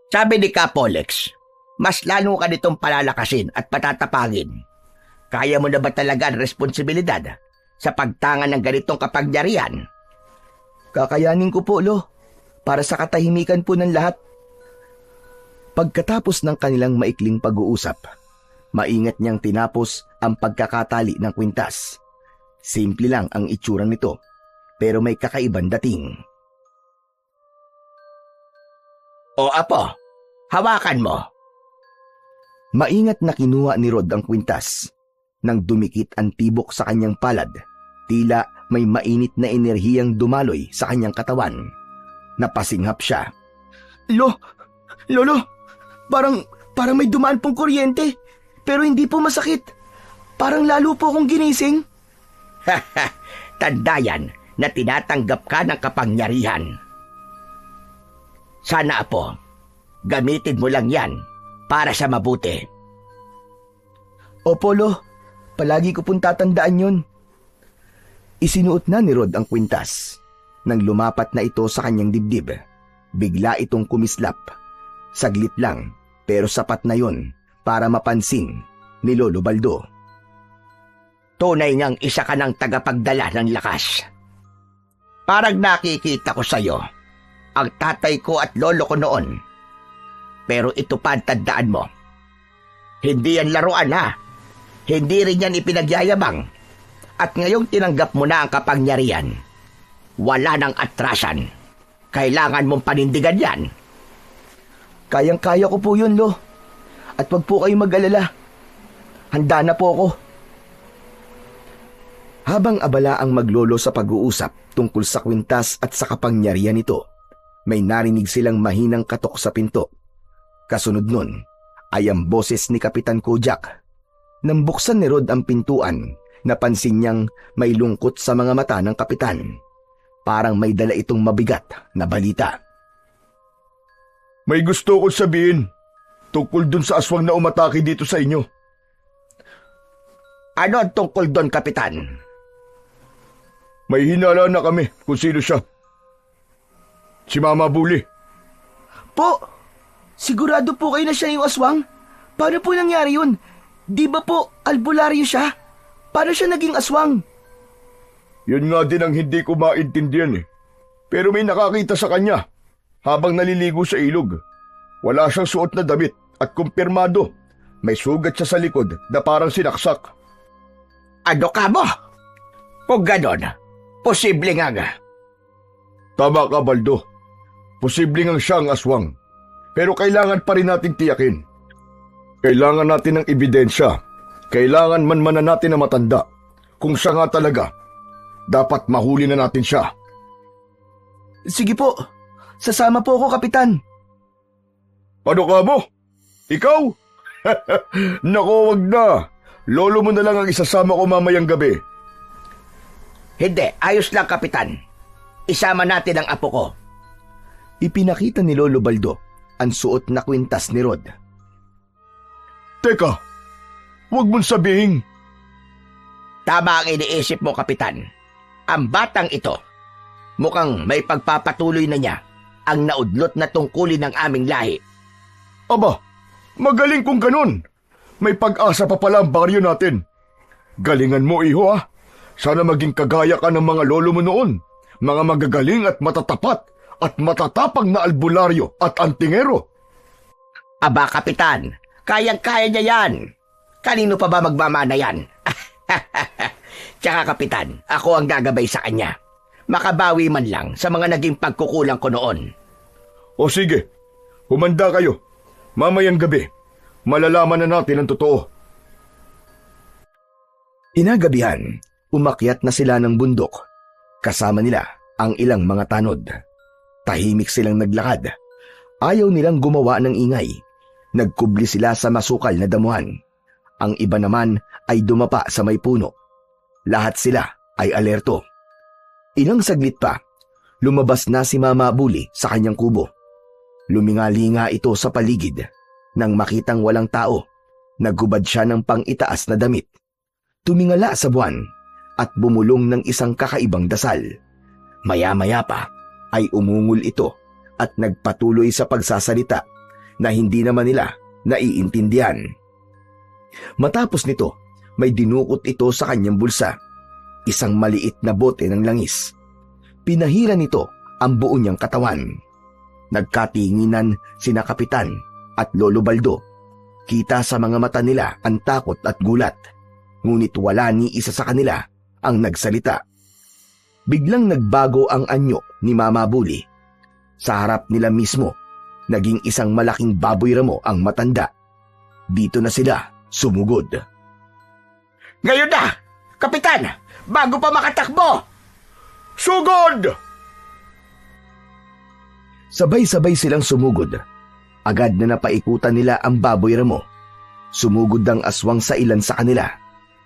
Sabi ni Kapolex, mas lalo ka nitong palalakasin at patatapagin. Kaya mo na ba talaga ang responsibilidad sa pagtangan ng ganitong kapangyarihan? Kakayanin ko po, Lo. Para sa katahimikan po ng lahat. Pagkatapos ng kanilang maikling pag-uusap, maingat niyang tinapos ang pagkakatali ng kwintas. Simple lang ang itsura nito, pero may kakaibang dating. O apo, hawakan mo. Maingat na kinuha ni Rod ang kwintas. Nang dumikit ang tibok sa kanyang palad, tila may mainit na enerhiyang dumaloy sa kanyang katawan. Napasinghap siya. Lolo, parang may dumaan pong kuryente, pero hindi po masakit. Parang lalo po akong ginising. Tanda yan na tinatanggap ka ng kapangyarihan. Sana apo, gamitin mo lang yan para sa mabuti. Opo, Lo. Palagi ko pong tatandaan yun. Isinuot na ni Rod ang kwintas. Nang lumapat na ito sa kanyang dibdib, bigla itong kumislap. Saglit lang, pero sapat na yon para mapansin ni Lolo Baldo. Tunay ngang isa ka ng tagapagdala ng lakas. Parang nakikita ko sa'yo ang tatay ko at lolo ko noon. Pero ito pa ang tandaan mo. Hindi yan laruan ha. Hindi rin yan ipinagyayabang. At ngayong tinanggap mo na ang kapangyarihan, wala nang atrasan. Kailangan mong panindigan yan. Kayang-kaya ko po yun, Lo. At wag po kayong mag-alala. Handa na po ako. Habang abala ang maglolo sa pag-uusap tungkol sa kwintas at sa kapangyarihan nito, may narinig silang mahinang katok sa pinto. Kasunod nun ay ang boses ni Kapitan Kojak. Nang buksan ni Rod ang pintuan, napansin niyang may lungkot sa mga mata ng kapitan. Parang may dala itong mabigat na balita. May gusto ko sabihin tungkol dun sa aswang na umatake dito sa inyo. Ano ang tungkol doon, Kapitan? May hinala na kami kung sino siya. Si Mama Bully. Po, Sigurado po kayo na siya yung aswang? Paano po nangyari yun? Di ba po albularyo siya? Paano siya naging aswang? Yun nga din ang hindi ko maintindihan eh. Pero may nakakita sa kanya habang naliligo sa ilog. Wala siyang suot na damit at kumpirmado. May sugat siya sa likod na parang sinaksak. Ano ka mo? Kung ganon, posible nga. Tama ka, Baldo. Posible nga siya ang aswang. Pero kailangan pa rin natin tiyakin. Kailangan natin ng ebidensya. Kailangan manmanan natin na matanda. Kung siya nga talaga, dapat mahuli na natin siya. Sige po, sasama po ako, Kapitan. Ano ka mo? Ikaw? Nako, wag na. Lolo mo na lang ang isasama ko mamayang gabi. Hindi, ayos lang, Kapitan. Isama natin ang apo ko. Ipinakita ni Lolo Baldo ang suot na kwintas ni Rod. Teka, wag mong sabihin. Tama ang iniisip mo, Kapitan. Ang batang ito, mukhang may pagpapatuloy na niya ang naudlot na tungkulin ng aming lahi. Aba, magaling kung ganun. May pag-asa pa pala ang baryo natin. Galingan mo, iho ah. Sana maging kagaya ka ng mga lolo mo noon. Mga magagaling at matatapat at matatapang na albularyo at antingero. Aba, Kapitan, kayang-kaya niya yan. Kanino pa ba magmamana yan? Tsaka, Kapitan, ako ang gagabay sa kanya. Makabawi man lang sa mga naging pagkukulang ko noon. O sige, humanda kayo. Mamayang gabi, malalaman na natin ang totoo. Inagabihan, umakyat na sila ng bundok. Kasama nila ang ilang mga tanod. Tahimik silang naglakad. Ayaw nilang gumawa ng ingay. Nagkubli sila sa masukal na damuhan. Ang iba naman ay dumapa sa may puno. Lahat sila ay alerto. Ilang saglit pa, lumabas na si Mama Buli sa kanyang kubo. Lumingalinga ito sa paligid. Nang makitang walang tao, naghubad siya ng pang-itaas na damit. Tumingala sa buwan at bumulong ng isang kakaibang dasal. Maya-maya pa ay umungol ito at nagpatuloy sa pagsasalita na hindi naman nila naiintindihan. Matapos nito, may dinukot ito sa kanyang bulsa. Isang maliit na bote ng langis. Pinahira nito ang buo niyang katawan. Nagkatinginan sina Kapitan at Lolo Baldo. Kita sa mga mata nila ang takot at gulat. Ngunit wala ni isa sa kanila ang nagsalita. Biglang nagbago ang anyo ni Mama Buli. Sa harap nila mismo, naging isang malaking baboy ramo ang matanda. Dito na sila sumugod. Ngayon na! Kapitan! Bago pa makatakbo! Sugod! Sabay-sabay silang sumugod. Agad na napaikutan nila ang baboy ramo. Sumugod ang aswang sa ilan sa kanila.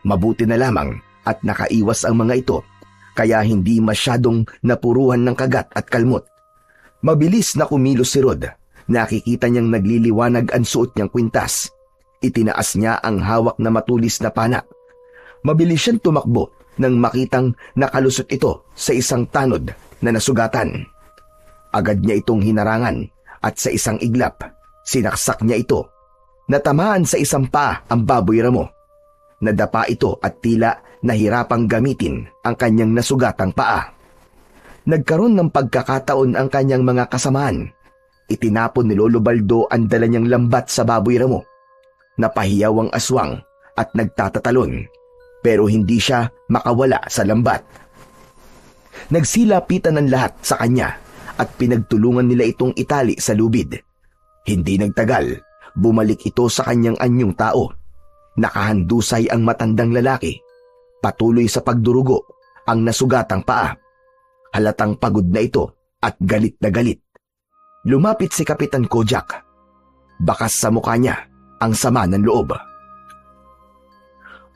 Mabuti na lamang at nakaiwas ang mga ito, kaya hindi masyadong napuruhan ng kagat at kalmot. Mabilis na kumilos si Rod. Nakikita niyang nagliliwanag ang suot niyang kwintas. Itinaas niya ang hawak na matulis na pana. Mabilis siyang tumakbo nang makitang nakalusot ito sa isang tanod na nasugatan. Agad niya itong hinarangan at sa isang iglap, sinaksak niya ito. Natamaan sa isang paa ang baboy ramo. Nadapa ito at tila nahirapang gamitin ang kanyang nasugatang paa. Nagkaroon ng pagkakataon ang kanyang mga kasamaan. Itinapon ni Lolo Baldo ang dala niyang lambat sa baboy ramo. Napahiyaw ang aswang at nagtatatalon, pero hindi siya makawala sa lambat. Nagsilapitan ng lahat sa kanya at pinagtulungan nila itong itali sa lubid. Hindi nagtagal, bumalik ito sa kanyang anyong tao. Nakahandusay ang matandang lalaki. Patuloy sa pagdurugo ang nasugatang paa. Halatang pagod na ito at galit na galit. Lumapit si Kapitan Kojak. Bakas sa mukha niya ang sama ng loob.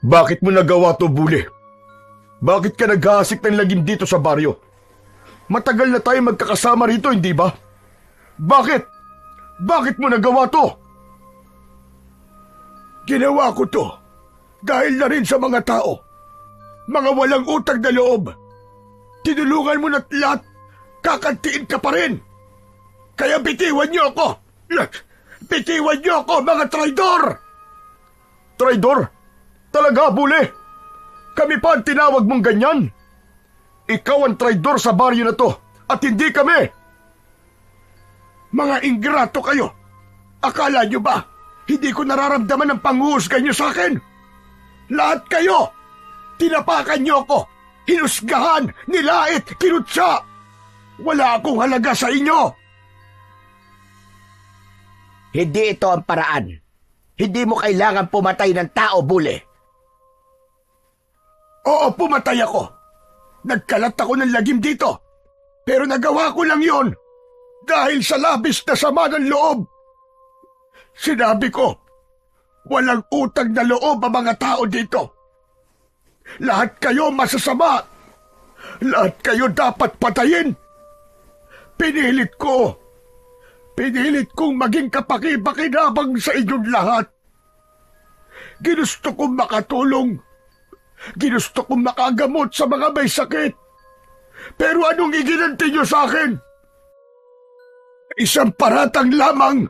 Bakit mo nagawa to, Buli? Bakit ka naghahasik ng lagim dito sa baryo? Matagal na tayo magkakasama rito, hindi ba? Bakit? Bakit mo nagawa to? Ginawa ko to dahil na rin sa mga tao. Mga walang utang na loob. Tinulungan mo na't lahat, kakantiin ka pa rin. Kaya bitiwan niyo ako. Bitiwan niyo ako, mga traidor! Traidor? Talaga, Bule? Kami pa ang tinawag mong ganyan? Ikaw ang traidor sa baryo na to at hindi kami! Mga ingrato kayo! Akala niyo ba hindi ko nararamdaman ang panghuhusga niyo sa akin? Lahat kayo! Tinapakan niyo ako! Hinusgahan! Nilait! Kinutsa! Wala akong halaga sa inyo! Hindi ito ang paraan. Hindi mo kailangan pumatay ng tao, Bule. Oo, pumatay ako. Nagkalat ako ng lagim dito. Pero nagawa ko lang yon dahil sa labis na sama ng loob. Sinabi ko, walang utang na loob ang mga tao dito. Lahat kayo masasama. Lahat kayo dapat patayin. Pinilit kong maging kapaki-pakinabang sa inyong lahat. Ginusto kong makatulong. Ginusto kong makagamot sa mga may sakit. Pero anong iginanti niyo sa akin? Isang paratang lamang.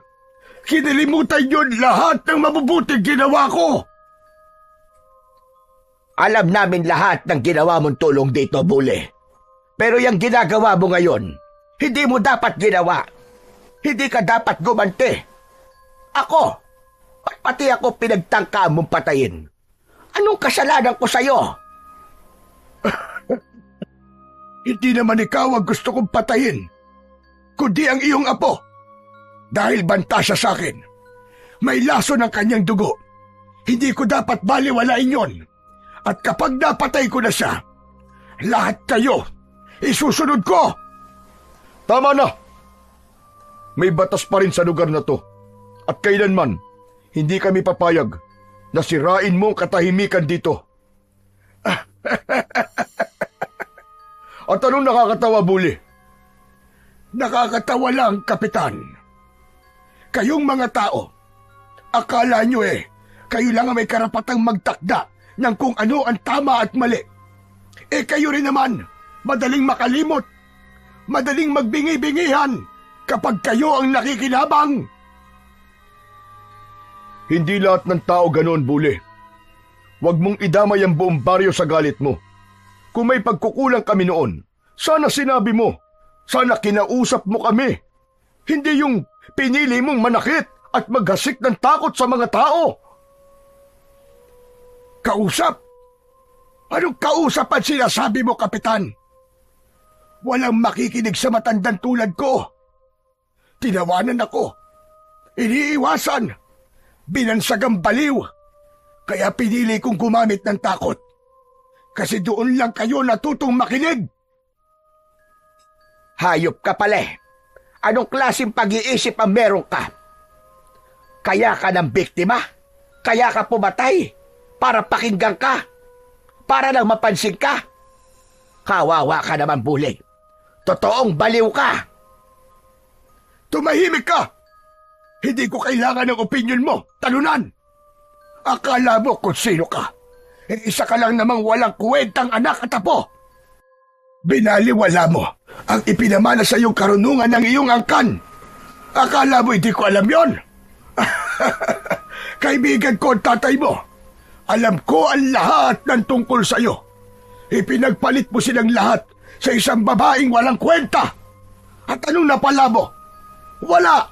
Kinilimutan niyo lahat ng mabubuting ginawa ko. Alam namin lahat ng ginawa mong tulong dito, Bule. Pero yung ginagawa mo ngayon, hindi mo dapat ginawa. Hindi ka dapat gumanti. Ako, pati ako pinagtangkaan mong patayin. Anong kasalanan ko sa'yo? Hindi naman ikaw ang gusto kong patayin, kundi ang iyong apo. Dahil banta siya sa akin. May laso ng kanyang dugo. Hindi ko dapat baliwalain yon. At kapag napatay ko na siya, lahat kayo, isusunod ko. Tama na! May batas pa rin sa lugar na to. At kailanman, hindi kami papayag na sirain mo ang katahimikan dito. At anong nakakatawa, Bule? Nakakatawa lang, Kapitan. Kayong mga tao, akala nyo kayo lang ang may karapatang magtakda ng kung ano ang tama at mali. Kayo rin naman, madaling makalimot, madaling magbingi-bingihan kapag kayo ang nakikinabang. Hindi lahat ng tao ganoon, Bule. Huwag mong idamay ang buong baryo sa galit mo. Kung may pagkukulang kami noon, sana sinabi mo. Sana kinausap mo kami. Hindi yung pinili mong manakit at maghasik ng takot sa mga tao. Kausap? Anong kausap ang sinasabi mo, Kapitan? Walang makikinig sa matandang tulad ko. Tinawanan ako. Iniiwasan. Binansagang baliw. Kaya pinili kong gumamit ng takot. Kasi doon lang kayo natutong makinig. Hayop ka pala. Anong klaseng pag-iisip ang meron ka? Kaya ka ng biktima? Kaya ka pumatay? Para pakinggan ka? Para lang mapansin ka? Kawawa ka naman, Bule. Totoong baliw ka. Tumahimik ka! Hindi ko kailangan ng opinyon mo, talunan! Akala mo kung sino ka? Isa ka lang namang walang kwentang anak at apo. Binaliwala mo ang ipinamana sa iyong karunungan ng iyong angkan. Akala mo hindi ko alam yon? Kaibigan ko ang tatay mo. Alam ko ang lahat ng tungkol sa iyo. Ipinagpalit mo silang lahat sa isang babaeng walang kwenta. At anong napala mo? Wala!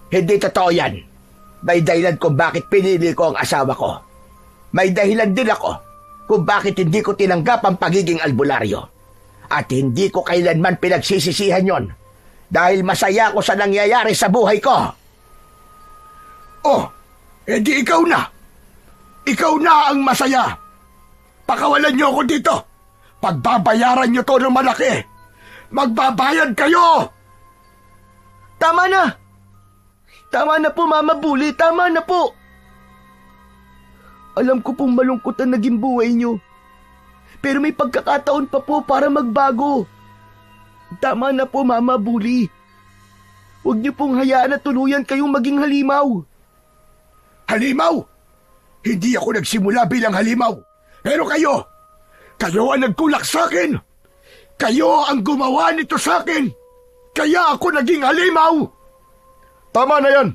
Hindi totoo yan. May dahilan kung bakit pinili ko ang asawa ko. May dahilan din ako kung bakit hindi ko tinanggap ang pagiging albularyo. At hindi ko kailanman pinagsisisihan yon dahil masaya ako sa nangyayari sa buhay ko. Oh, edi ikaw na. Ikaw na ang masaya. Pakawalan niyo ako dito. Pagbabayaran niyo to ng malaki. Magbabayad kayo! Tama na! Tama na po, Mama Bule. Tama na po! Alam ko pong malungkot ang naging buhay niyo. Pero may pagkakataon pa po para magbago. Tama na po, Mama Bule. Huwag niyo pong hayaan na tuluyan kayong maging halimaw. Halimaw? Hindi ako nagsimula bilang halimaw. Pero kayo ang nagtulak sa akin. Kayo ang gumawa nito sa akin. Kaya ako naging halimaw. Tama na yan.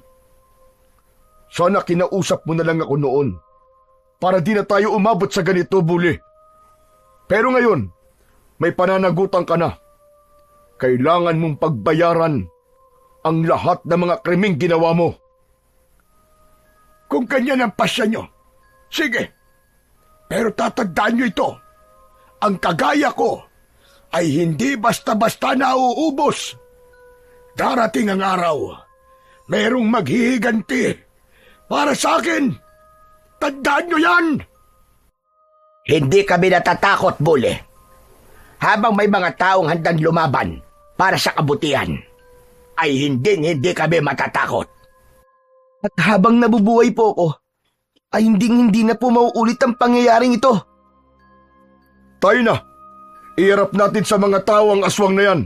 Sana kinausap mo na lang ako noon para di na tayo umabot sa ganito, Buli. Pero ngayon, may pananagutan ka na. Kailangan mong pagbayaran ang lahat ng mga krimeng ginawa mo. Kung ganyan ang pasya nyo, sige. Pero tatandaan nyo ito, ang kagaya ko ay hindi basta-basta nauubos. Darating ang araw, merong maghihiganti para sa akin. Tandaan nyo yan! Hindi kami natatakot, Buli. Habang may mga taong handang lumaban para sa kabutihan, ay hindi kami matatakot. At habang nabubuhay po ako, ay hindi na po mauulit ang pangyayaring ito. Tayo na! Iharap natin sa mga tao ang aswang na yan.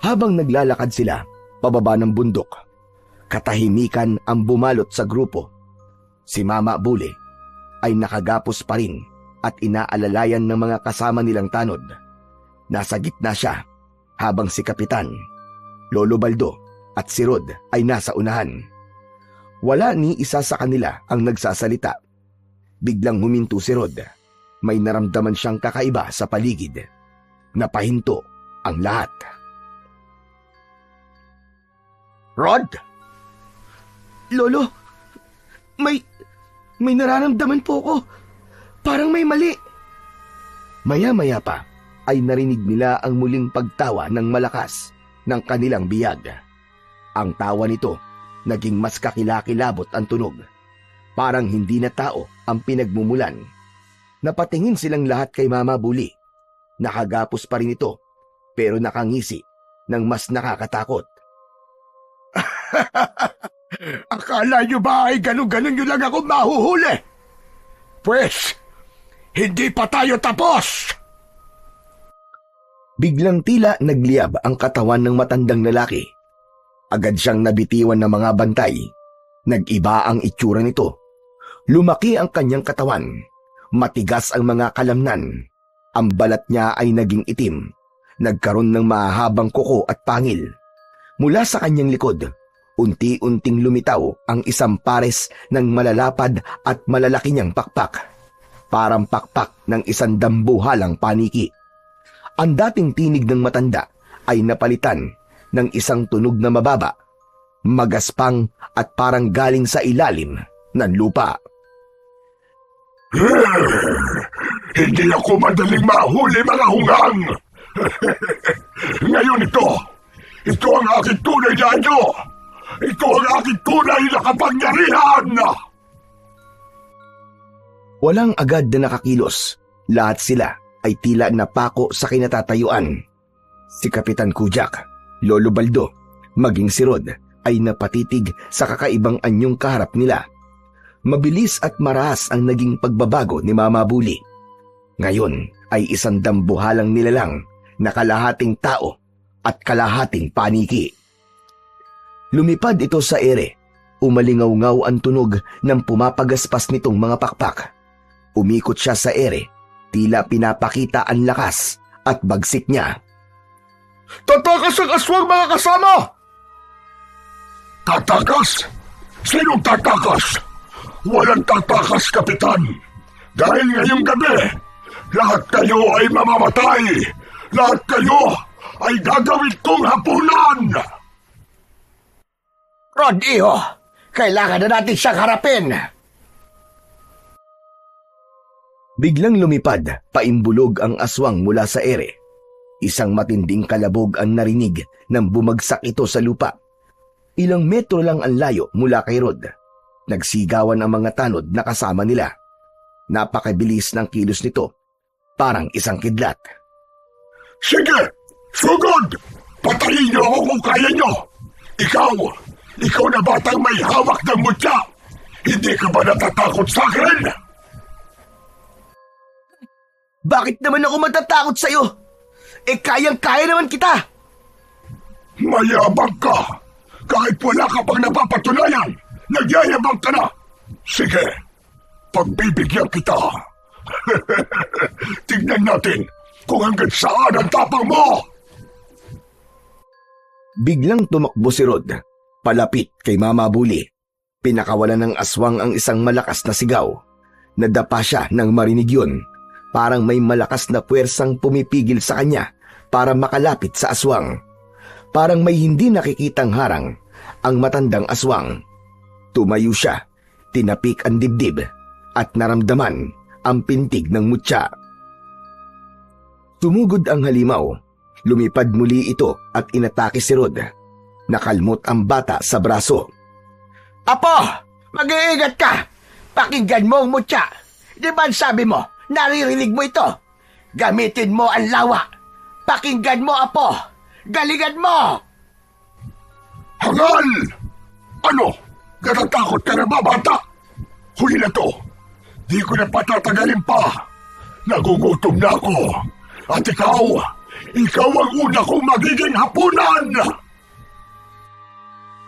Habang naglalakad sila pababa ng bundok, katahimikan ang bumalot sa grupo. Si Mama Buli ay nakagapos pa rin at inaalalayan ng mga kasama nilang tanod. Nasa gitna siya habang si Kapitan, Lolo Baldo at si Rod ay nasa unahan. Wala ni isa sa kanila ang nagsasalita. Biglang huminto si Rod. May naramdaman siyang kakaiba sa paligid. Napahinto ang lahat. Rod? Lolo, may nararamdaman po ako. Parang may mali. Maya-maya pa ay narinig nila ang muling pagtawa ng malakas ng kanilang biyag. Ang tawa nito naging mas kakilakilabot ang tunog. Parang hindi na tao ang pinagmumulan. Napatingin silang lahat kay Mama Buli. Nakagapos pa rin ito, pero nakangisi ng mas nakakatakot. Akala nyo ba ay ganun-ganun nyo lang ako mahuhuli? Pwes, hindi pa tayo tapos! Biglang tila nagliyab ang katawan ng matandang lalaki. Agad siyang nabitiwan ng mga bantay. Nag-iba ang itsura nito. Lumaki ang kanyang katawan. Matigas ang mga kalamnan. Ang balat niya ay naging itim. Nagkaroon ng mahabang kuko at pangil. Mula sa kanyang likod, unti-unting lumitaw ang isang pares ng malalapad at malalaki niyang pakpak. Parang pakpak ng isang dambuhalang paniki. Ang dating tinig ng matanda ay napalitan ng isang tunog na mababa, magaspang at parang galing sa ilalim ng lupa. Hindi ako madaling mahuli, mga hungang! Ngayon ito ang aking tunay na anyo! Ito ang aking tunay na kapangyarihan! Walang agad na nakakilos. Lahat sila ay tila napako sa kinatatayuan. Si Kapitan Kujak, Lolo Baldo, maging si Rod ay napatitig sa kakaibang anyong kaharap nila. Mabilis at maras ang naging pagbabago ni Mama Buli. Ngayon ay isang dambuhalang nilalang na kalahating tao at kalahating paniki. Lumipad ito sa ere. Umalingaw-ngaw ang tunog ng pumapagaspas nitong mga pakpak. Umikot siya sa ere, tila pinapakita ang lakas at bagsik niya. Tatakas ang aswang, mga kasama! Tatakas? Sinong tatakas? Walang tatakas, Kapitan. Dahil ngayong gabi, lahat kayo ay mamamatay. Lahat kayo ay gagawin kong hapunan. Rod, iho! Kailangan na natin siyang harapin! Biglang lumipad, paimbulog ang aswang mula sa ere. Isang matinding kalabog ang narinig nang bumagsak ito sa lupa. Ilang metro lang ang layo mula kay Rod. Nagsigawan ang mga tanod na kasama nila. Napakabilis ng kilos nito, parang isang kidlat. Sige! Sugod! Patayin niyo ako kung kaya niyo! Ikaw na batang may hawak ng mutya! Hindi ka ba natatakot sa akin? Bakit naman ako matatakot sa'yo? Kayang-kaya naman kita! Mayabang ka! Kahit wala ka pang napapatunayan, nagyayabang ka na! Sige, pagbibigyan kita! Tignan natin kung hanggang saan ang tapang mo! Biglang tumakbo si Rod, palapit kay Mama Buli. Pinakawalan ng aswang ang isang malakas na sigaw. Nadapa siya nang marinig yun. Parang may malakas na puwersang pumipigil sa kanya para makalapit sa aswang. Parang may hindi nakikitang harang ang matandang aswang. Tumayo siya, tinapik ang dibdib at naramdaman ang pintig ng mutya. Tumugod ang halimaw. Lumipad muli ito at inatake si Rod. Nakalmot ang bata sa braso. Apo, mag-iingat ka. Pakinggan mo ang mutya. Di ba sabi mo, naririnig mo ito? Gamitin mo ang lawa. Pakinggan mo, Apo. Galingan mo! Hangal! Ano? Natatakot ka na ba, bata? Huli na to. Di ko na patatagalin pa. Nagugutom na ako. At ikaw ang una kong magiging hapunan!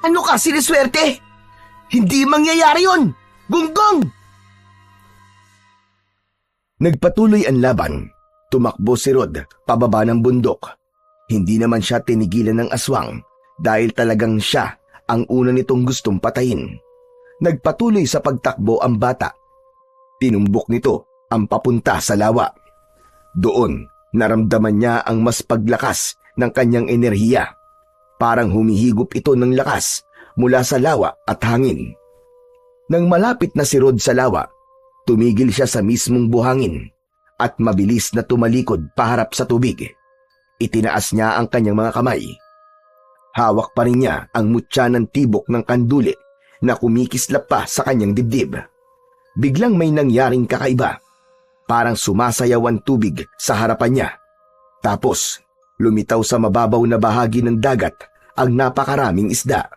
Ano ka, siniswerte? Hindi mangyayari yun! Gunggong! Nagpatuloy ang laban. Tumakbo si Rod pababa ng bundok. Hindi naman siya tinigilan ng aswang dahil talagang siya ang una nitong gustong patayin. Nagpatuloy sa pagtakbo ang bata. Tinumbok nito ang papunta sa lawa. Doon, naramdaman niya ang mas paglakas ng kanyang enerhiya. Parang humihigop ito ng lakas mula sa lawa at hangin. Nang malapit na si Rod sa lawa, tumigil siya sa mismong buhangin at mabilis na tumalikod paharap sa tubig. Itinaas niya ang kanyang mga kamay. Hawak pa rin niya ang mutya ng tibok ng kanduli na kumikislap pa sa kanyang dibdib. Biglang may nangyaring kakaiba. Parang sumasayaw ang tubig sa harapan niya. Tapos, lumitaw sa mababaw na bahagi ng dagat ang napakaraming isda.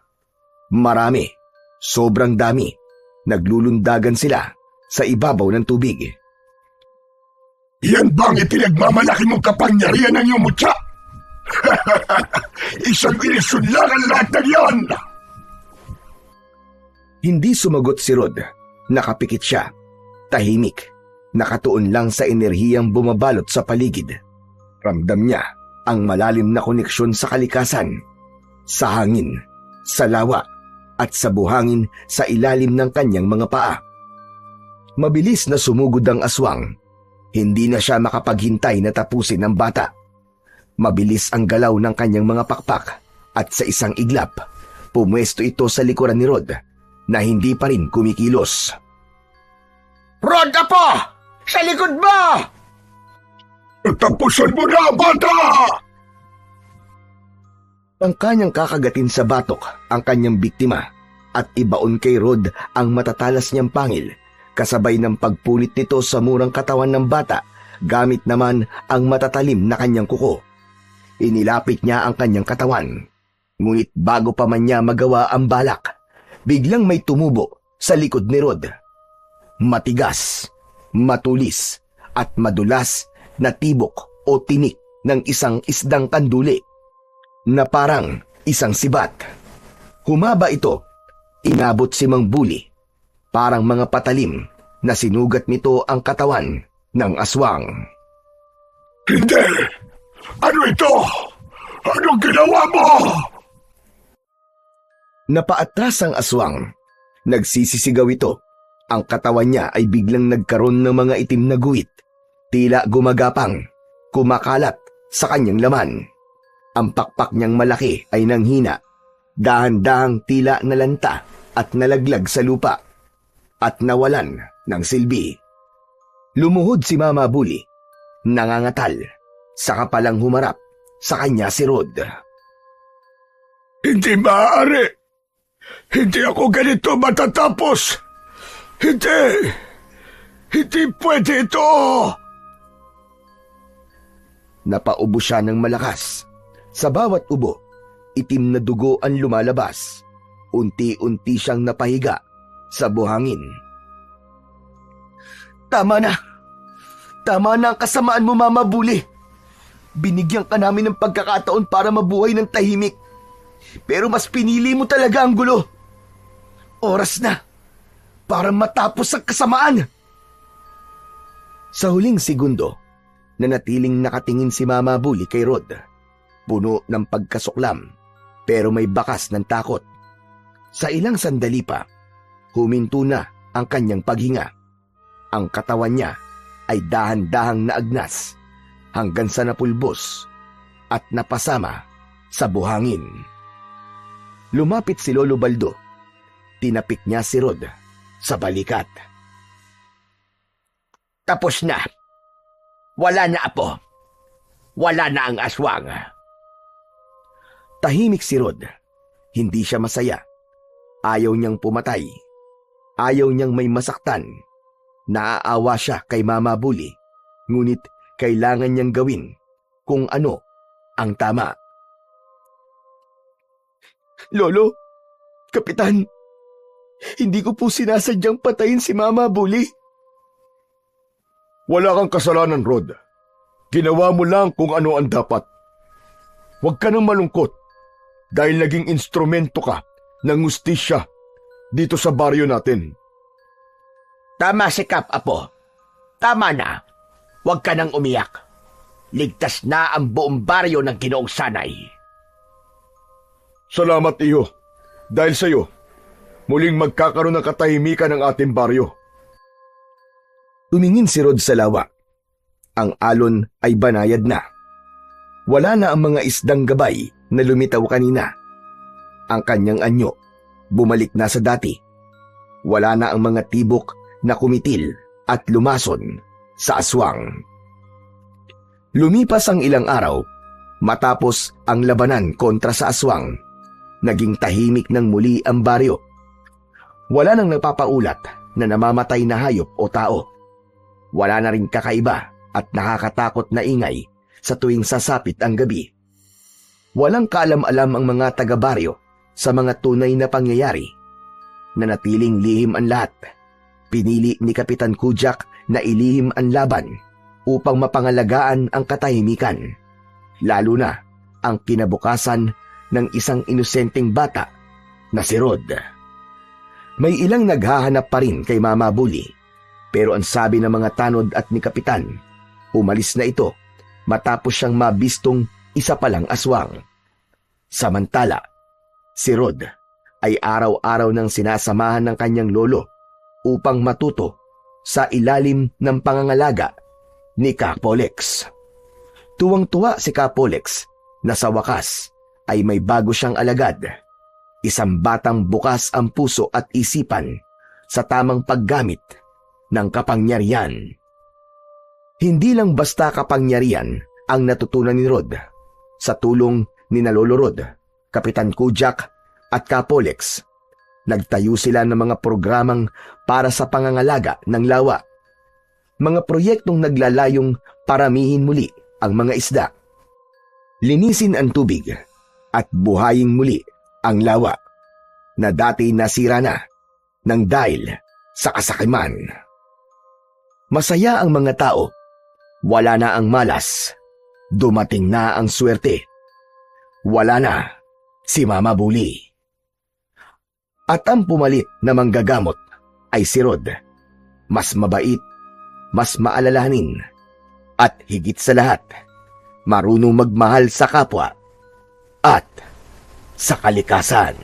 Marami, sobrang dami. Naglulundagan sila sa ibabaw ng tubig. Yan bang ipinagmamalaki mong kapangyarihan ng iyong mutya? Isang ilisyon lang ang lahat ng yan! Hindi sumagot si Rod. Nakapikit siya. Tahimik. Nakatuon lang sa enerhiyang bumabalot sa paligid. Ramdam niya ang malalim na koneksyon sa kalikasan, sa hangin, sa lawa, at sa buhangin sa ilalim ng kanyang mga paa. Mabilis na sumugod ang aswang. Hindi na siya makapaghintay na tapusin ang bata. Mabilis ang galaw ng kanyang mga pakpak at sa isang iglap, pumwesto ito sa likuran ni Rod na hindi pa rin kumikilos. Rod, Apo! Sa likod mo! Tapusin mo na, bata! Ang kanyang kakagatin sa batok ang kanyang biktima at ibaon kay Rod ang matatalas niyang pangil kasabay ng pagpunit nito sa murang katawan ng bata gamit naman ang matatalim na kanyang kuko. Inilapit niya ang kanyang katawan. Ngunit bago pa man niya magawa ang balak, biglang may tumubo sa likod ni Rod. Matigas, matulis at madulas na tibok o tinik ng isang isdang kanduli na parang isang sibat. Humaba ito, inabot si Mang Buli, parang mga patalim na sinugat nito ang katawan ng aswang. Hindi! Ano ito? Anong ginawa mo? Napaatras ang aswang. Nagsisisigaw ito. Ang katawan niya ay biglang nagkaroon ng mga itim na guhit. Tila gumagapang, kumakalat sa kanyang laman. Ang pakpak niyang malaki ay nanghina. Dahan-dahang tila nalanta at nalaglag sa lupa. At nawalan ng silbi. Lumuhod si Mama Buli. Nangangatal. Saka palang humarap sa kanya si Rod. Hindi maaari. Hindi ako ganito matatapos. Hindi. Hindi pwede ito. Napaubo siya ng malakas. Sa bawat ubo, itim na dugo ang lumalabas. Unti-unti siyang napahiga sa buhangin. Tama na. Tama na ang kasamaan mo, Mama Buli. Binigyan ka namin ng pagkakataon para mabuhay ng tahimik. Pero mas pinili mo talaga ang gulo. Oras na para matapos ang kasamaan. Sa huling segundo, nanatiling nakatingin si Mama Buli kay Rod. Puno ng pagkasuklam, pero may bakas ng takot. Sa ilang sandali pa, Huminto na ang kanyang paghinga. Ang katawan niya ay dahan-dahang naagnas hanggang sa napulbos at napasama sa buhangin. Lumapit si Lolo Baldo. Tinapik niya si Rod sa balikat. Tapos na. Wala na, Apo. Wala na ang aswang. Tahimik si Rod. Hindi siya masaya. Ayaw niyang pumatay. Ayaw niyang may masaktan. Naaawa siya kay Mama Bully. Ngunit kailangan niyang gawin kung ano ang tama. Lolo, Kapitan, hindi ko po sinasadyang patayin si Mama Bully. Wala kang kasalanan, Rod. Ginawa mo lang kung ano ang dapat. Huwag ka nang malungkot dahil naging instrumento ka ng hustisya dito sa baryo natin. Tama si Kap, Apo. Tama na. Huwag ka nang umiyak. Ligtas na ang buong baryo ng Ginoong Sanay. Salamat, iyo. Dahil sa iyo, muling magkakaroon ng katahimikan ng ating baryo. Tumingin si Rod sa lawa. Ang alon ay banayad na. Wala na ang mga isdang gabay na lumitaw kanina. Ang kanyang anyo, bumalik na sa dati. Wala na ang mga tibok na kumitil at lumason sa aswang. Lumipas ang ilang araw, matapos ang labanan kontra sa aswang, naging tahimik ng muli ang baryo. Wala nang napapaulat na namamatay na hayop o tao. Wala na rin kakaiba at nakakatakot na ingay sa tuwing sasapit ang gabi. Walang kaalam-alam ang mga taga-baryo sa mga tunay na pangyayari. Nanatiling lihim ang lahat. Pinili ni Kapitan Kujak na ilihim ang laban upang mapangalagaan ang katahimikan, lalo na ang kinabukasan ng isang inosenteng bata na si Rod. May ilang naghahanap pa rin kay Mama Bully, pero ang sabi ng mga tanod at ni Kapitan, umalis na ito matapos siyang mabistong isa palang aswang. Samantala, si Rod ay araw-araw nang sinasamahan ng kanyang lolo upang matuto sa ilalim ng pangangalaga ni Kapolex. Tuwang-tuwa si Kapolex na sa wakas ay may bago siyang alagad, isang batang bukas ang puso at isipan sa tamang paggamit ng kapangyarihan. Hindi lang basta kapangyarihan ang natutunan ni Rod. Sa tulong ni Lolo Rod, Kapitan Kujak at Kapolex, nagtayo sila ng mga programang para sa pangangalaga ng lawa. Mga proyektong naglalayong paramihin muli ang mga isda, linisin ang tubig at buhayin muli ang lawa na dati nasira na ng dahil sa kasakiman. Masaya ang mga tao. Wala na ang malas. Dumating na ang swerte. Wala na si Mama Bully. At ang pumalit na manggagamot ay si Rod. Mas mabait, mas maalalahanin, at higit sa lahat, marunong magmahal sa kapwa at sa kalikasan.